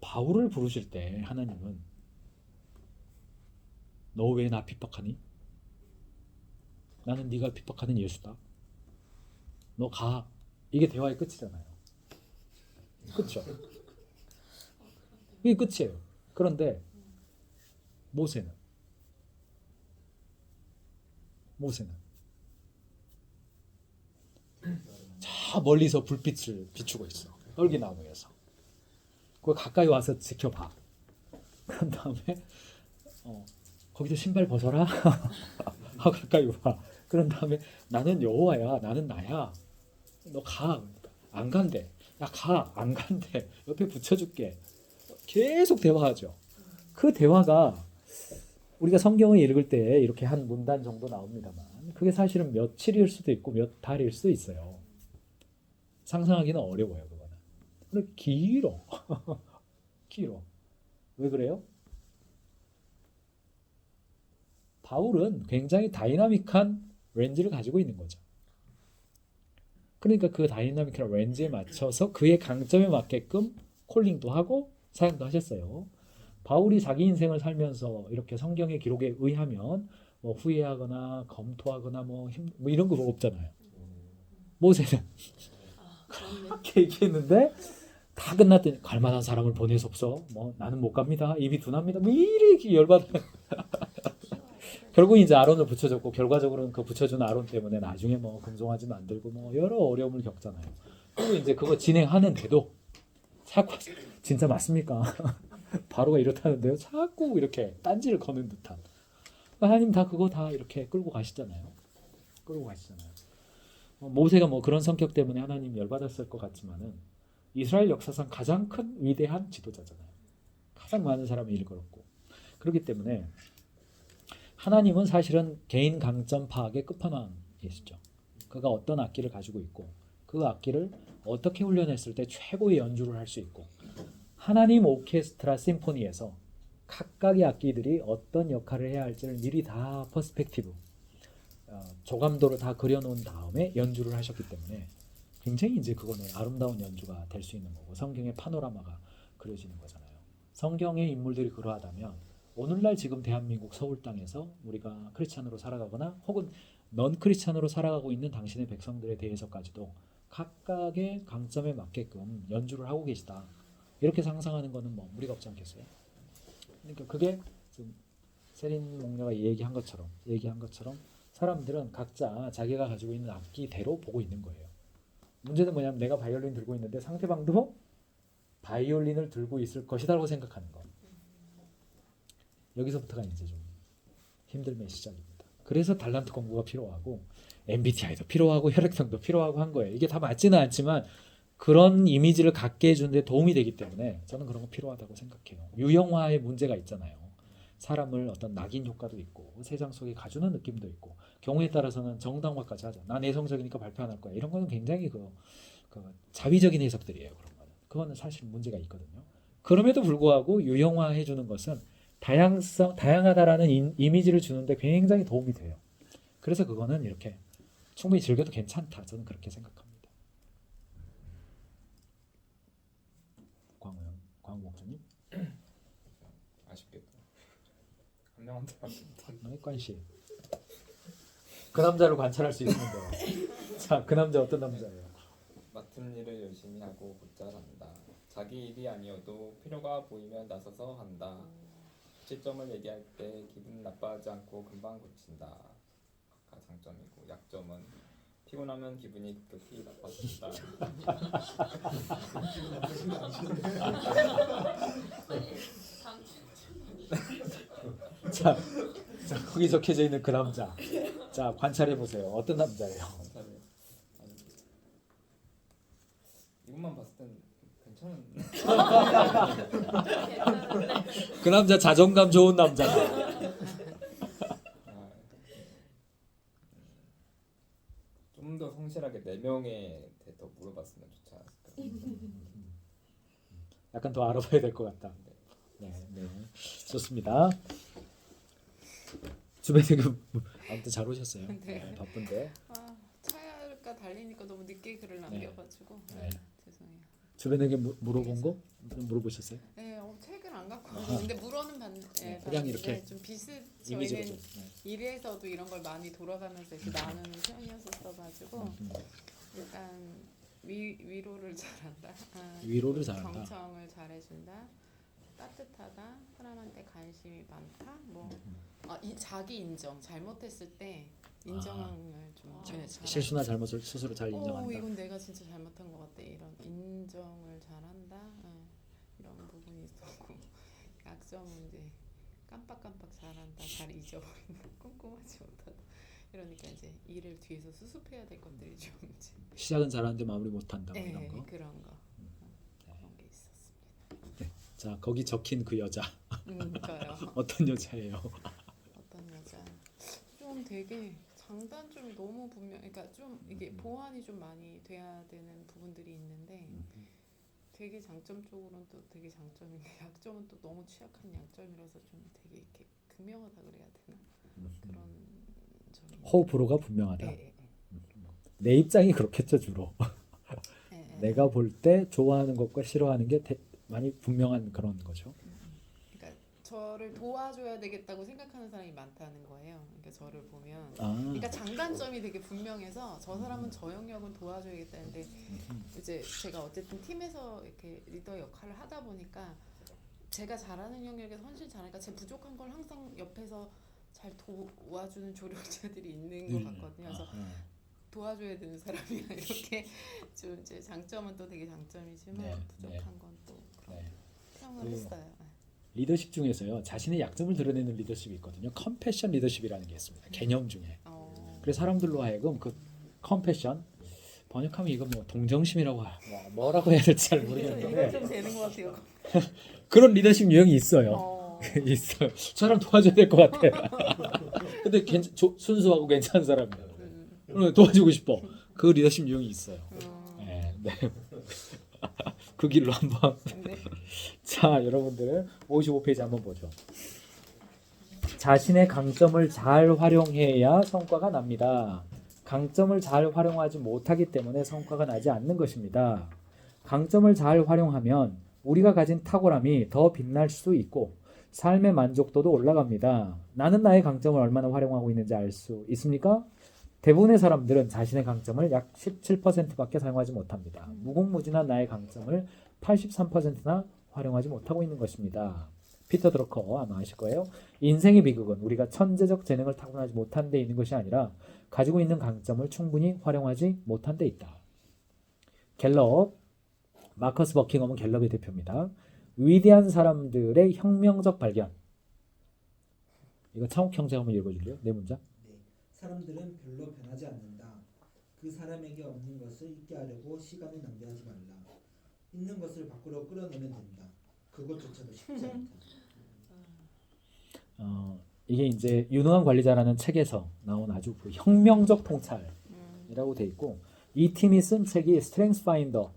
바울을 부르실 때 하나님은 너 왜 나 핍박하니? 나는 네가 핍박하는 예수다. 너 가. 이게 대화의 끝이잖아요. 그렇죠? 이게 끝이에요. 그런데 모세는 저 멀리서 불빛을 비추고 있어. 떨기나무에서. 그거 가까이 와서 지켜봐. 그런 다음에 거기서 신발 벗어라. 하고 가까이 와. 그런 다음에 나는 여호와야. 나는 나야. 너 가. 안 간대. 야 가. 안 간대. 옆에 붙여줄게. 계속 대화하죠. 그 대화가 우리가 성경을 읽을 때 이렇게 한 문단 정도 나옵니다만 그게 사실은 며칠일 수도 있고 몇 달일 수도 있어요. 상상하기는 어려워요. 그거는. 근데 길어. 길어. 왜 그래요? 바울은 굉장히 다이나믹한 렌즈를 가지고 있는 거죠. 그러니까 그 다이나믹한 렌즈에 맞춰서 그의 강점에 맞게끔 콜링도 하고 사용도 하셨어요. 바울이 자기 인생을 살면서 이렇게 성경의 기록에 의하면 뭐 후회하거나 검토하거나 뭐 이런 거 없잖아요. 모세는 그렇게 얘기했는데 다 끝났더니 갈만한 사람을 보내소서. 뭐 나는 못 갑니다. 입이 둔합니다. 뭐 이렇게 열받아. 결국 이제 아론을 붙여줬고 결과적으로는 그 붙여준 아론 때문에 나중에 뭐 금송아지 만들고 뭐 여러 어려움을 겪잖아요. 그리고 이제 그거 진행하는데도 자꾸 진짜 맞습니까? 바로가 이렇다는데요. 자꾸 이렇게 딴지를 거는 듯한. 하나님 다 그거 다 이렇게 끌고 가시잖아요. 모세가 뭐 그런 성격 때문에 하나님 열받았을 것 같지만은 이스라엘 역사상 가장 큰 위대한 지도자잖아요. 가장 많은 사람이 일컬었고 그렇기 때문에 하나님은 사실은 개인 강점 파악의 끝판왕이시죠. 그가 어떤 악기를 가지고 있고 그 악기를 어떻게 훈련했을 때 최고의 연주를 할 수 있고 하나님 오케스트라 심포니에서 각각의 악기들이 어떤 역할을 해야 할지를 미리 다 퍼스펙티브 조감도로 다 그려놓은 다음에 연주를 하셨기 때문에 굉장히 이제 그거는 아름다운 연주가 될 수 있는 거고 성경의 파노라마가 그려지는 거잖아요. 성경의 인물들이 그러하다면 오늘날 지금 대한민국 서울 땅에서 우리가 크리스찬으로 살아가거나 혹은 넌 크리스찬으로 살아가고 있는 당신의 백성들에 대해서까지도 각각의 강점에 맞게끔 연주를 하고 계시다. 이렇게 상상하는 거는 뭐 무리가 없지 않겠어요? 그러니까 그게 지금 세린 목녀가 얘기한 것처럼 사람들은 각자 자기가 가지고 있는 악기대로 보고 있는 거예요. 문제는 뭐냐면 내가 바이올린 들고 있는데 상대방도 바이올린을 들고 있을 것이라고 생각하는 거. 여기서부터가 이제 좀 힘듦의 시작입니다. 그래서 달란트 공부가 필요하고 MBTI도 필요하고 혈액형도 필요하고 한 거예요. 이게 다 맞지는 않지만 그런 이미지를 갖게 해주는 데 도움이 되기 때문에 저는 그런 거 필요하다고 생각해요. 유형화의 문제가 있잖아요. 사람을 어떤 낙인 효과도 있고 세상 속에 가주는 느낌도 있고 경우에 따라서는 정당화까지 하죠. 난 내성적이니까 발표 안 할 거야. 이런 거는 굉장히 그 자위적인 해석들이에요. 그거는 사실 문제가 있거든요. 그럼에도 불구하고 유형화해 주는 것은 다양하다라는 이미지를 주는데 굉장히 도움이 돼요. 그래서 그거는 이렇게 충분히 즐겨도 괜찮다. 저는 그렇게 생각합니다. 광우 목사님, 아쉽게도 한 명한테밖에 못한. 관시. 그 남자를 관찰할 수 있으면 돼요. 자, 그 남자 어떤 남자예요? 맡은 일을 열심히 하고 곧잘 한다. 자기 일이 아니어도 필요가 보이면 나서서 한다. 시점을 얘기할 때 기분 나빠하지 않고 금방 고친다. 가 장점이고 약점은 피곤하면 기분이 급격히 나빠진다. 자, 거기 적혀져 있는 그 남자. 자, 관찰해 보세요. 어떤 남자예요? 아니, 이것만 봤을 땐 괜찮은. 그 남자 자존감 좋은 남자다. 좀 더 성실하게 4명에 더 물어봤으면 좋지 않았을까. 약간 더 알아봐야 될 것 같다. 네, 좋습니다. 주변에 아무튼 잘 오셨어요. 네. 바쁜데. 차가 달리니까 너무 늦게 글을 남겨가지고 네. 죄송해요. 주변에게 물어본 거 물어보셨어요? 네, 책을 안 갖고 왔는데 물어는 그냥 봤는데 이렇게 좀 이미지로 저희는 좀. 일에서도 이런 걸 많이 돌아가면서 이렇게 나누는 편이었었어가지고 일단 위로를 잘한다. 위로를 잘한다. 경청을 잘해준다. 따뜻하다. 사람한테 관심이 많다. 이 자기 인정. 잘못했을 때 인정을 좀 잘한다. 실수나 잘못을 스스로 잘 인정한다. 이건 내가 진짜 잘못한 것 같아. 이런 인정을 잘한다. 이런 부분이 있었고 약점은 이제 깜빡깜빡 잘한다. 잘 잊어버린다. 꼼꼼하지 못하다. 이러니까 이제 일을 뒤에서 수습해야 될 것들이 좀 이제 시작은 잘하는데 마무리 못한다. 뭐 이런 거. 그런 거 그런 게 있었습니다. 자, 거기 적힌 그 여자 저요. 어떤 여자예요? 어떤 여자 좀 되게 장단점이 너무 그러니까 좀 이게 보완이 좀 많이 돼야 되는 부분들이 있는데 되게 장점 쪽으로는 또 되게 장점인데 약점은 또 너무 취약한 약점이라서 좀 되게 이렇게 극명하다 그래야 되나 그런 점이 호불호가 분명하다. 네. 내 입장이 그렇겠죠 주로. 내가 볼 때 좋아하는 것과 싫어하는 게 많이 분명한 그런 거죠. 그러니까 저를 도와줘야 되겠다고 생각하는 사람이 많다는 거예요. 그러니까 저를 보면 아, 그러니까 장단점이 되게 분명해서 저 사람은 저 영역은 도와줘야겠다는데 이제 제가 어쨌든 팀에서 이렇게 리더 역할을 하다 보니까 제가 잘하는 영역에서 훨씬 잘하니까 제 부족한 걸 항상 옆에서 잘 도와주는 조력자들이 있는 것 같거든요. 그래서 도와줘야 되는 사람이야 이렇게 좀 이제 장점은 또 되게 장점이지만 네, 부족한 건 또 그런 네. 평을 했어요. 리더십 중에서요 자신의 약점을 드러내는 리더십이 있거든요. 컴패션 리더십이라는 게 있습니다. 개념 중에. 그래서 사람들로 하여금 그 컴패션 번역하면 이거 뭐 동정심이라고 뭐라고 해야 될지 잘 이거 모르겠는데 좀 되는 것 같아요. 그런 리더십 유형이 있어요. 어. 있어요. 저랑 도와줘야 될 것 같아. 근데 순수하고 괜찮은 사람이야. 그럼 도와주고 싶어. 그 리더십 유형이 있어요. 네. 네. 그 길로 한번. 네. 자, 여러분들 55페이지 한번 보죠. 자신의 강점을 잘 활용해야 성과가 납니다. 강점을 잘 활용하지 못하기 때문에 성과가 나지 않는 것입니다. 강점을 잘 활용하면 우리가 가진 탁월함이 더 빛날 수 있고 삶의 만족도도 올라갑니다. 나는 나의 강점을 얼마나 활용하고 있는지 알 수 있습니까? 대부분의 사람들은 자신의 강점을 약 17%밖에 사용하지 못합니다. 무궁무진한 나의 강점을 83%나 활용하지 못하고 있는 것입니다. 피터 드러커 아마 아실 거예요. 인생의 비극은 우리가 천재적 재능을 타고나지 못한 데 있는 것이 아니라 가지고 있는 강점을 충분히 활용하지 못한 데 있다. 갤럽, 마커스 버킹엄은 갤럽의 대표입니다. 위대한 사람들의 혁명적 발견. 이거 창욱 형제가 한번 읽어줄래요? 네 문장. 네, 사람들은 별로 변하지 않는다. 그 사람에게 없는 것을 있게 하려고 시간을 낭비하지 말라. 있는 것을 밖으로 끌어내면 된다. 그것조차도 쉽지 않다. 이게 이제 유능한 관리자라는 책에서 나온 아주 그 혁명적 통찰이라고 돼 있고 이 팀이 쓴 책이 스트렝스 파인더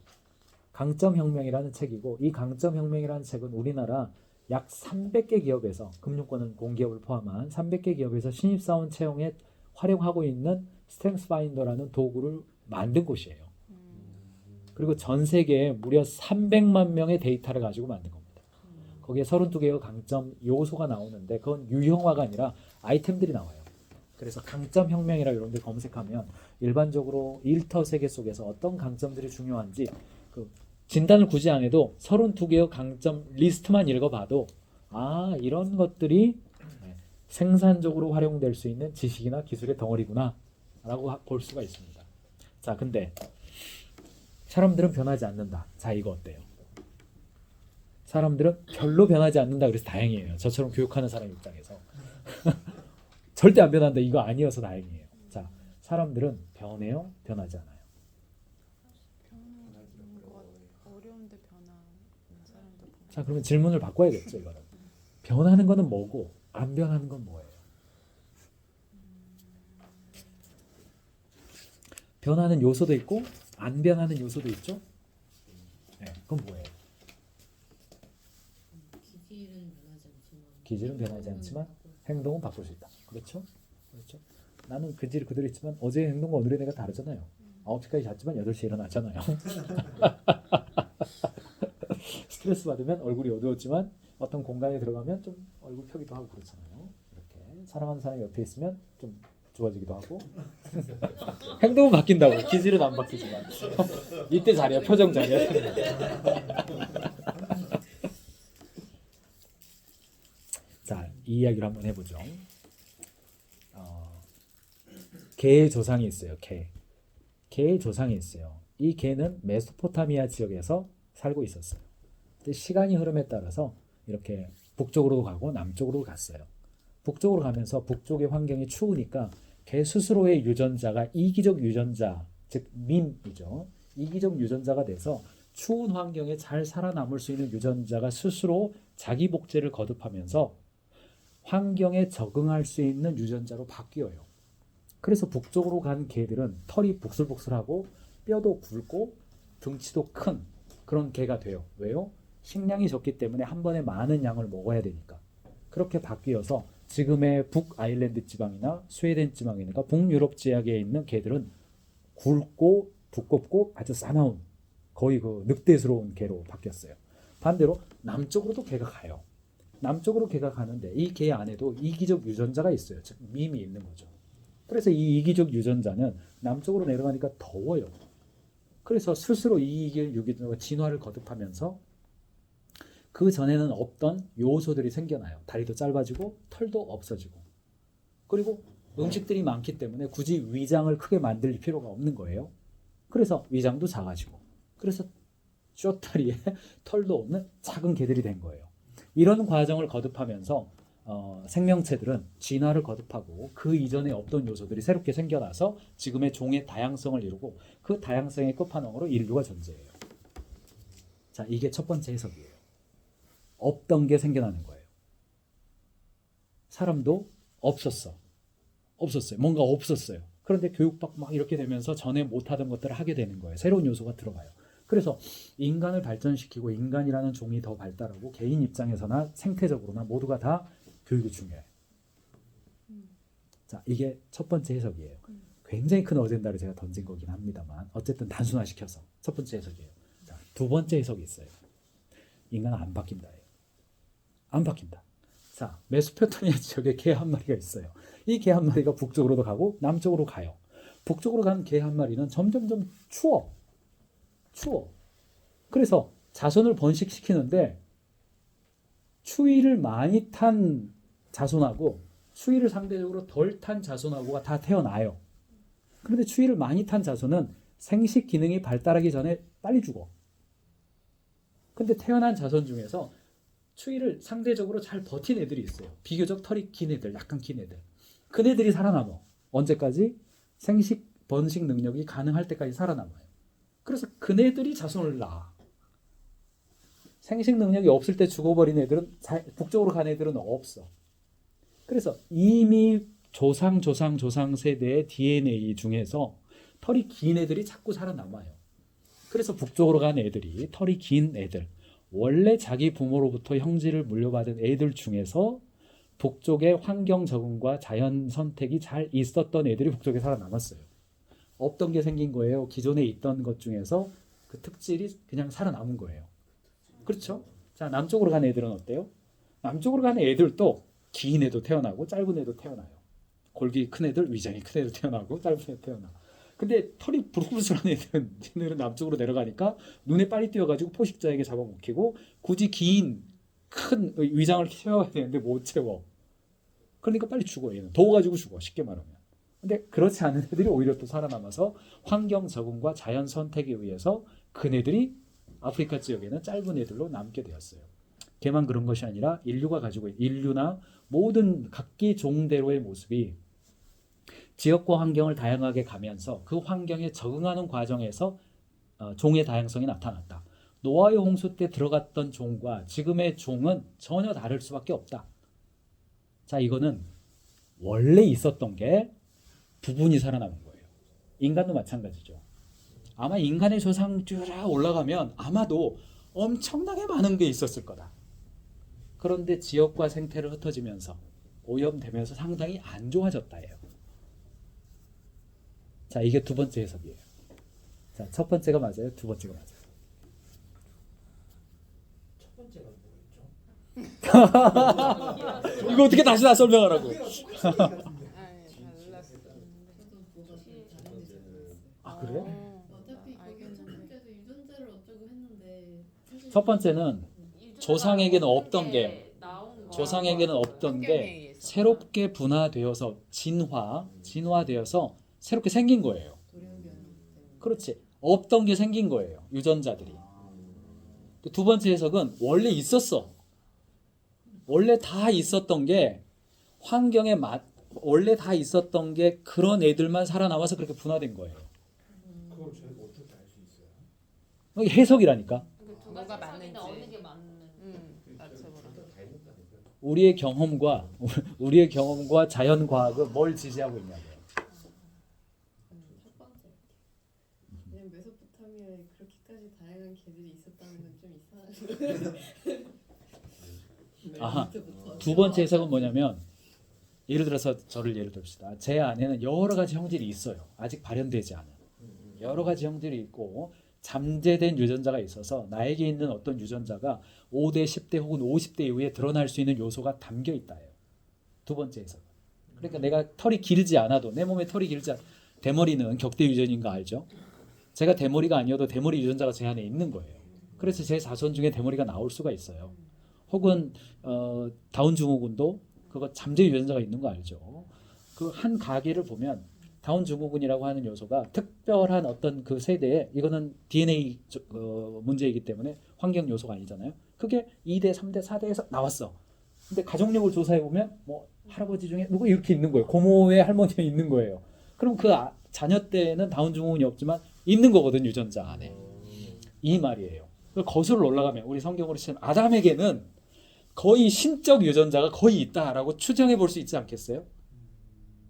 강점 혁명이라는 책이고 이 강점 혁명이라는 책은 우리나라 약 300개 기업에서 금융권은 공기업을 포함한 300개 기업에서 신입사원 채용에 활용하고 있는 스트렝스 파인더라는 도구를 만든 곳이에요. 그리고 전 세계에 무려 300만 명의 데이터를 가지고 만든 겁니다. 거기에 32개의 강점 요소가 나오는데 그건 유형화가 아니라 아이템들이 나와요. 그래서 강점 혁명이라 이런 데 검색하면 일반적으로 일터 세계 속에서 어떤 강점들이 중요한지 그 진단을 굳이 안 해도 32개의 강점 리스트만 읽어봐도 아 이런 것들이 생산적으로 활용될 수 있는 지식이나 기술의 덩어리구나 라고 볼 수가 있습니다. 자 근데 사람들은 변하지 않는다. 자 이거 어때요? 사람들은 별로 변하지 않는다. 그래서 다행이에요. 저처럼 교육하는 사람 입장에서 절대 안 변한다. 이거 아니어서 다행이에요. 자 사람들은 변해요? 변하지 않아요? 어려운데 변하는 사람도 보면. 자 그러면 질문을 바꿔야겠죠. 이거는 변하는 거는 뭐고 안 변하는 건 뭐예요? 변하는 요소도 있고 안 변하는 요소도 있죠. 네, 그건 뭐예요? 기질은 변하지 않지만 행동은 바꿀 수 있다. 그렇죠? 그렇죠? 나는 기질이 그대로 있지만 어제의 행동과 오늘의 내가 다르잖아요. 9시까지 잤지만 8시에 일어나잖아요. 스트레스 받으면 얼굴이 어두웠지만 어떤 공간에 들어가면 좀 얼굴 펴기도 하고 그렇잖아요. 이렇게 사랑하는 사람이 옆에 있으면 좀 좋아지기도 하고 행동은 바뀐다고 기질은 안 바뀌지만 이때 잘해야 표정 잘해야 자, 이 이야기를 한번 해보죠. 개의 조상이 있어요. 개의 조상이 있어요. 이 개는 메소포타미아 지역에서 살고 있었어요. 근데 시간이 흐름에 따라서 이렇게 북쪽으로도 가고 남쪽으로 갔어요. 북쪽으로 가면서 북쪽의 환경이 추우니까 개 스스로의 유전자가 이기적 유전자, 즉 밈이죠. 이기적 유전자가 돼서 추운 환경에 잘 살아남을 수 있는 유전자가 스스로 자기 복제를 거듭하면서 환경에 적응할 수 있는 유전자로 바뀌어요. 그래서 북쪽으로 간 개들은 털이 복슬복슬하고 뼈도 굵고 등치도 큰 그런 개가 돼요. 왜요? 식량이 적기 때문에 한 번에 많은 양을 먹어야 되니까. 그렇게 바뀌어서 지금의 북아일랜드 지방이나 스웨덴 지방이니까 북유럽 지역에 있는 개들은 굵고 두껍고 아주 싸나운 거의 그 늑대스러운 개로 바뀌었어요. 반대로 남쪽으로도 개가 가요. 남쪽으로 개가 가는데 이 개 안에도 이기적 유전자가 있어요. 즉 밈이 있는 거죠. 그래서 이 이기적 유전자는 남쪽으로 내려가니까 더워요. 그래서 스스로 이 이기적 유전자가 진화를 거듭하면서 그 전에는 없던 요소들이 생겨나요. 다리도 짧아지고 털도 없어지고 그리고 음식들이 많기 때문에 굳이 위장을 크게 만들 필요가 없는 거예요. 그래서 위장도 작아지고 그래서 쇼다리에 털도 없는 작은 개들이 된 거예요. 이런 과정을 거듭하면서 생명체들은 진화를 거듭하고 그 이전에 없던 요소들이 새롭게 생겨나서 지금의 종의 다양성을 이루고 그 다양성의 끝판왕으로 인류가 존재해요. 자, 이게 첫 번째 해석이에요. 없던 게 생겨나는 거예요. 사람도 없었어요. 뭔가 없었어요. 그런데 교육받고 막 이렇게 되면서 전에 못하던 것들을 하게 되는 거예요. 새로운 요소가 들어가요. 그래서 인간을 발전시키고 인간이라는 종이 더 발달하고 개인 입장에서나 생태적으로나 모두가 다 교육이 중요해요. 자, 이게 첫 번째 해석이에요. 굉장히 큰 어젠다를 제가 던진 거긴 합니다만 어쨌든 단순화시켜서 첫 번째 해석이에요. 자, 두 번째 해석이 있어요. 인간은 안 바뀐다예요. 안 바뀐다. 자, 메소포타미아 지역에 개 한 마리가 있어요. 이 개 한 마리가 북쪽으로도 가고 남쪽으로 가요. 북쪽으로 가는 개 한 마리는 점점점 추워. 그래서 자손을 번식시키는데 추위를 많이 탄 자손하고 추위를 상대적으로 덜 탄 자손하고가 다 태어나요. 그런데 추위를 많이 탄 자손은 생식 기능이 발달하기 전에 빨리 죽어. 근데 태어난 자손 중에서 추위를 상대적으로 잘 버틴 애들이 있어요. 비교적 털이 긴 애들, 약간 긴 애들. 그네들이 살아남아. 언제까지? 생식, 번식 능력이 가능할 때까지 살아남아요. 그래서 그네들이 자손을 낳아. 생식 능력이 없을 때 죽어버린 애들은 북쪽으로 간 애들은 없어. 그래서 이미 조상 세대의 DNA 중에서 털이 긴 애들이 자꾸 살아남아요. 그래서 북쪽으로 간 애들이 털이 긴 애들, 원래 자기 부모로부터 형질을 물려받은 애들 중에서 북쪽의 환경 적응과 자연 선택이 잘 있었던 애들이 북쪽에 살아남았어요. 없던 게 생긴 거예요. 기존에 있던 것 중에서 그 특질이 그냥 살아남은 거예요. 그렇죠? 자, 남쪽으로 간 애들은 어때요? 남쪽으로 가는 애들도 긴 애도 태어나고 짧은 애도 태어나요. 골기 큰 애들, 위장이 큰 애도 태어나고 짧은 애도 태어나. 근데 털이 부르부르한 애들은 남쪽으로 내려가니까 눈에 빨리 띄어가지고 포식자에게 잡아먹히고 굳이 긴 큰 위장을 채워야 되는데 못 채워. 그러니까 빨리 죽어. 얘는 더워가지고 죽어. 쉽게 말하면. 근데 그렇지 않은 애들이 오히려 또 살아남아서 환경 적응과 자연 선택에 의해서 그네들이 아프리카 지역에는 짧은 애들로 남게 되었어요. 걔만 그런 것이 아니라 인류가 가지고 인류나 모든 각기 종대로의 모습이 지역과 환경을 다양하게 가면서 그 환경에 적응하는 과정에서 종의 다양성이 나타났다. 노아의 홍수 때 들어갔던 종과 지금의 종은 전혀 다를 수밖에 없다. 자, 이거는 원래 있었던 게 부분이 살아남은 거예요. 인간도 마찬가지죠. 아마 인간의 조상 쭉 올라가면 아마도 엄청나게 많은 게 있었을 거다. 그런데 지역과 생태를 흩어지면서 오염되면서 상당히 안 좋아졌다예요. 자, 이게 두 번째 해석이에요. 자, 첫 번째가 맞아요? 두 번째가 맞아요? 첫 번째가 뭐였죠? 이거 어떻게 다시 다 설명하라고? 달랐어. 아, 그래? 어차피 거기 첫 번째도 유전자를 어쩌고 했는데 첫 번째는 조상에게는 없던 게 나온 거. 조상에게는 없던 게 새롭게 분화되어서 진화되어서 새롭게 생긴 거예요. 그렇지. 없던 게 생긴 거예요. 유전자들이. 두 번째 해석은 원래 있었어. 원래 다 있었던 게 환경에 원래 다 있었던 게 그런 애들만 살아남아서 그렇게 분화된 거예요. 그걸 저희가 어떻게 알 수 있어요? 이게 해석이라니까. 두 뭐가 가지 맞는지. 어느 게 맞는? 맞춰보라. 우리의 경험과 자연 과학은 뭘 지지하고 있냐고요. 첫 번째 그냥 메소포타미아에 그렇게까지 다양한 개들이 있었다는 건 좀 이상하죠. 아하. 두 번째 해석은 뭐냐면 예를 들어서 저를 예를 듭시다. 제 안에는 여러 가지 형질이 있어요. 아직 발현되지 않은 여러 가지 형질이 있고 잠재된 유전자가 있어서 나에게 있는 어떤 유전자가 5대, 10대 혹은 50대 이후에 드러날 수 있는 요소가 담겨 있다예요. 두 번째 해석은. 그러니까 내가 털이 길지 않아도 내 몸에 털이 길지 않아도 대머리는 격대 유전인 거 알죠? 제가 대머리가 아니어도 대머리 유전자가 제 안에 있는 거예요. 그래서 제 자손 중에 대머리가 나올 수가 있어요. 혹은 다운 증후군도 그거 잠재 유전자가 있는 거 알죠? 그 한 가게를 보면 다운 증후군이라고 하는 요소가 특별한 어떤 그 세대에 이거는 DNA 문제이기 때문에 환경 요소가 아니잖아요. 그게 2대, 3대, 4대에서 나왔어. 근데 가족력을 조사해 보면 뭐 할아버지 중에 누구 이렇게 있는 거예요. 고모의 할머니가 있는 거예요. 그럼 그 자녀 때는 다운 증후군이 없지만 있는 거거든 유전자 안에. 이 말이에요. 거슬러 올라가면 우리 성경으로 치면 아담에게는 거의 신적 유전자가 거의 있다라고 추정해 볼 수 있지 않겠어요?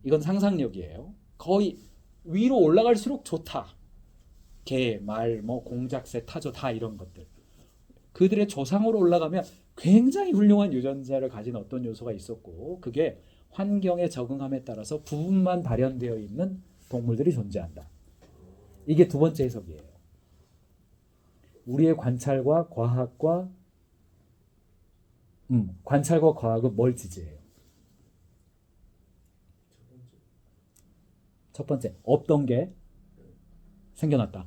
이건 상상력이에요. 거의 위로 올라갈수록 좋다. 개, 말, 뭐 공작새, 타조 다 이런 것들. 그들의 조상으로 올라가면 굉장히 훌륭한 유전자를 가진 어떤 요소가 있었고 그게 환경에 적응함에 따라서 부분만 발현되어 있는 동물들이 존재한다. 이게 두 번째 해석이에요. 우리의 관찰과 과학은 뭘 지지해요? 첫 번째, 없던 게 생겨났다.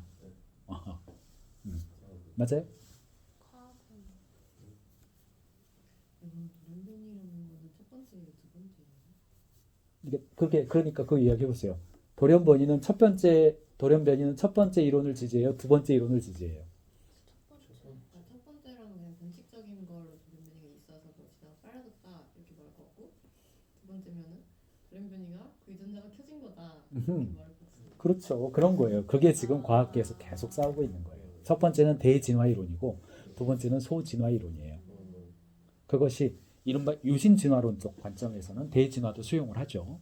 아하. 맞아요? 과학은 돌연변이라는 거는 첫 번째예요, 두 번째예요? 이게 그러니까 그 이야기 해보세요. 돌연변이는 첫 번째 이론을 지지해요. 두 번째 이론을 지지해요. 첫 번째로는 그냥 변칙적인 걸로 돌연변이가 있어서 뭐 지나가 빨라졌다 이렇게 말할 것 같고 두 번째면은 돌연변이가 그 유전자가 켜진 거다 이렇게 말할 것 같습니다. 그렇죠. 그런 거예요. 그게 지금 과학계에서 계속 싸우고 있는 거예요. 첫 번째는 대진화 이론이고 두 번째는 소진화 이론이에요. 그것이 이른바 유신진화론적 관점에서는 대진화도 수용을 하죠.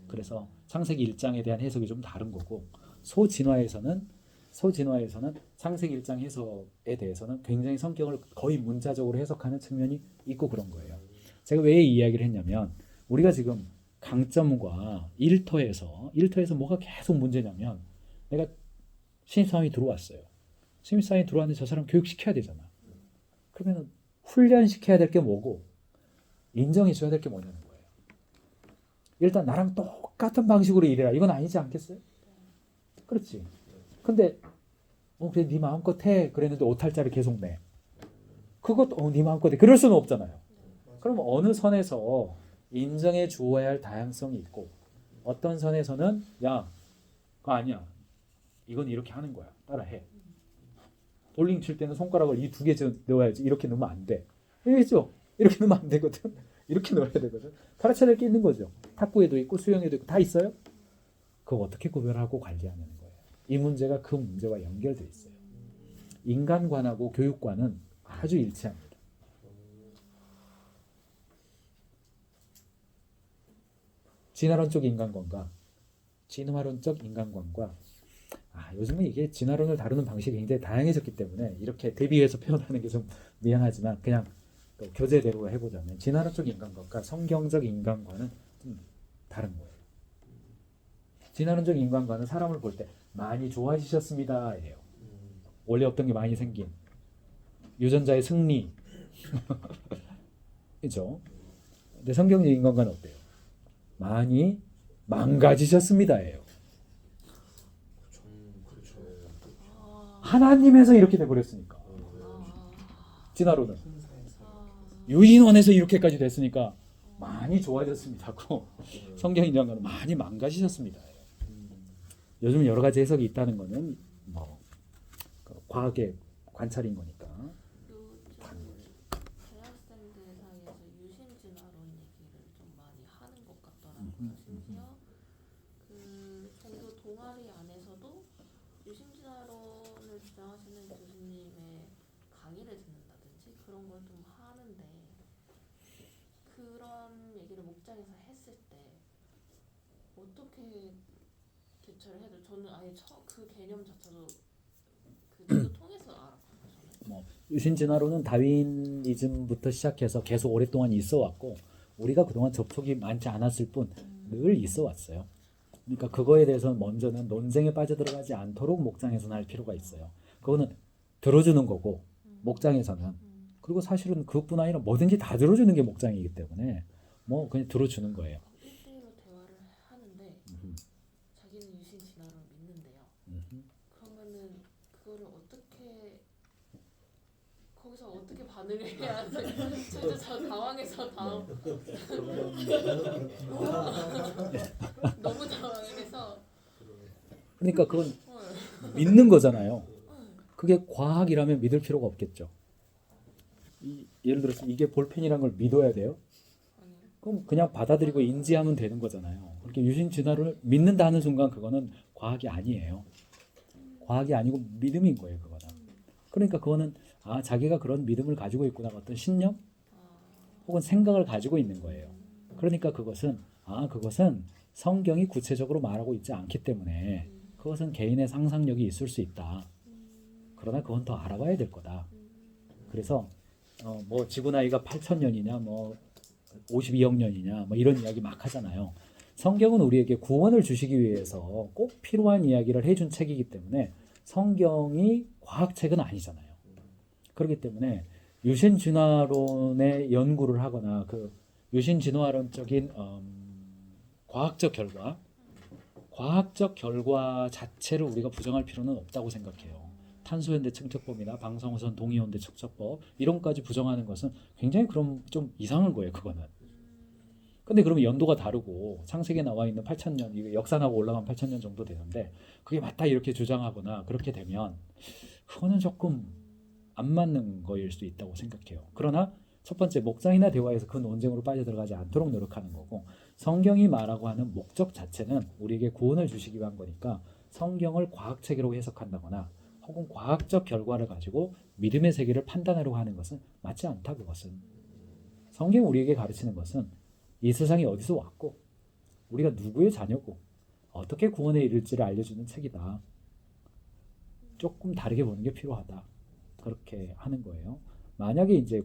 그래서 창세기 1장에 대한 해석이 좀 다른 거고 소진화에서는 창세기 1장 해석에 대해서는 굉장히 성경을 거의 문자적으로 해석하는 측면이 있고 그런 거예요. 제가 왜 이 이야기를 했냐면 우리가 지금 강점과 일터에서 뭐가 계속 문제냐면 내가 신입사원이 들어왔어요. 신입사원이 들어왔는데 저 사람 교육시켜야 되잖아. 그러면 훈련시켜야 될 게 뭐고 인정해줘야 될 게 뭐냐는 거예요. 일단 나랑 똑같은 방식으로 일해라. 이건 아니지 않겠어요? 그렇지. 근데 그래 네 마음껏 해. 그랬는데 오탈자를 계속 내. 그것도 네 마음껏 해. 그럴 수는 없잖아요. 그럼 어느 선에서 인정해 주어야 할 다양성이 있고 어떤 선에서는 야 그거 아니야. 이건 이렇게 하는 거야. 따라해. 볼링 칠 때는 손가락을 이 두 개 넣어야지. 이렇게 넣으면 안 돼. 알겠죠? 이렇게 넣으면 안 되거든. 이렇게 넣어야 되거든. 가르쳐야 될 게 있는 거죠. 탁구에도 있고 수영에도 있고 다 있어요. 그거 어떻게 구별하고 관리하는 거예요. 이 문제가 그 문제와 연결돼 있어요. 인간관하고 교육관은 아주 일치합니다. 진화론적 인간관과 진화론적 인간관과 요즘은 이게 진화론을 다루는 방식이 굉장히 다양해졌기 때문에 이렇게 대비해서 표현하는 게 좀 미안하지만 그냥 또 교재대로 해보자면 진화론적 인간관과 성경적 인간관은 좀 다른 거예요. 진화론적 인간관은 사람을 볼 때 많이 좋아지셨습니다 예요. 원래 없던 게 많이 생긴 유전자의 승리 그죠? 근데 성경적 인간관은 어때요? 많이 망가지셨습니다 예요. 하나님에서 이렇게 돼버렸으니까 진화론은 유인원에서 이렇게까지 됐으니까 많이 좋아졌습니다고 성경 인정하는 많이 망가지셨습니다. 요즘 여러 가지 해석이 있다는 거는 뭐 과학의 관찰인 거니까. 요즘 대학생들 사이에서 유신진화론 얘기를 좀 많이 하는 것 같더라고요. 심지어 그 종교 동아리 안에서도 유신진화론을 주장하시는 교수님의 강의를 듣는다든지 그런 걸 좀 하는데 그런 얘기를 목장에서 했을 때 어떻게 대처를 해도 저는 아예 그 개념 자체도 그거 통해서 알았거든요. 유신진화론은 다윈이즘부터 시작해서 계속 오랫동안 있어 왔고 우리가 그동안 접촉이 많지 않았을 뿐 늘 있어 왔어요. 그러니까 그거에 대해서는 먼저는 논쟁에 빠져들어가지 않도록 목장에서는 할 필요가 있어요. 그거는 들어주는 거고 목장에서는 그리고 사실은 그것뿐 아니라 뭐든지 다 들어주는 게 목장이기 때문에 뭐 그냥 들어주는 거예요. 1대1로 대화를 하는데 자기는 유신진화론을 믿는데요. 그러면은 그거를 거기서 어떻게 반응을 해야 돼? 저 당황해서 너무 당황해서 그러니까 그건 믿는 거잖아요. 그게 과학이라면 믿을 필요가 없겠죠. 예를 들어서 이게 볼펜이란 걸 믿어야 돼요? 그럼 그냥 받아들이고 인지하면 되는 거잖아요. 그렇게 유신 진화를 믿는다 하는 순간 그거는 과학이 아니에요. 과학이 아니고 믿음인 거예요, 그거는. 그러니까 그거는 자기가 그런 믿음을 가지고 있구나, 어떤 신념 혹은 생각을 가지고 있는 거예요. 그러니까 그것은 성경이 구체적으로 말하고 있지 않기 때문에 그것은 개인의 상상력이 있을 수 있다. 그러나 그건 더 알아봐야 될 거다. 그래서 뭐 지구 나이가 8,000년이냐 뭐 52억 년이냐 뭐 이런 이야기 막 하잖아요. 성경은 우리에게 구원을 주시기 위해서 꼭 필요한 이야기를 해준 책이기 때문에 성경이 과학책은 아니잖아요. 그렇기 때문에 유신 진화론의 연구를 하거나 그 유신 진화론적인 과학적 결과 자체를 우리가 부정할 필요는 없다고 생각해요. 탄소연대 측정법이나 방사선 동위연대 측정법 이런 것까지 부정하는 것은 굉장히 그럼 좀 이상한 거예요, 그거는. 근데 그러면 연도가 다르고 창세기에 나와 있는 8,000년, 이게 역산하고 올라간 8,000년 정도 되는데 그게 맞다 이렇게 주장하거나 그렇게 되면 그거는 조금 안 맞는 거일 수 있다고 생각해요. 그러나 첫 번째 목장이나 대화에서 그 논쟁으로 빠져들어가지 않도록 노력하는 거고, 성경이 말하고 하는 목적 자체는 우리에게 구원을 주시기 위한 거니까 성경을 과학책으로 해석한다거나 혹은 과학적 결과를 가지고 믿음의 세계를 판단하려고 하는 것은 맞지 않다. 그것은 성경이 우리에게 가르치는 것은 이 세상이 어디서 왔고 우리가 누구의 자녀고 어떻게 구원에 이를지를 알려주는 책이다. 조금 다르게 보는 게 필요하다. 그렇게 하는 거예요. 만약에 이제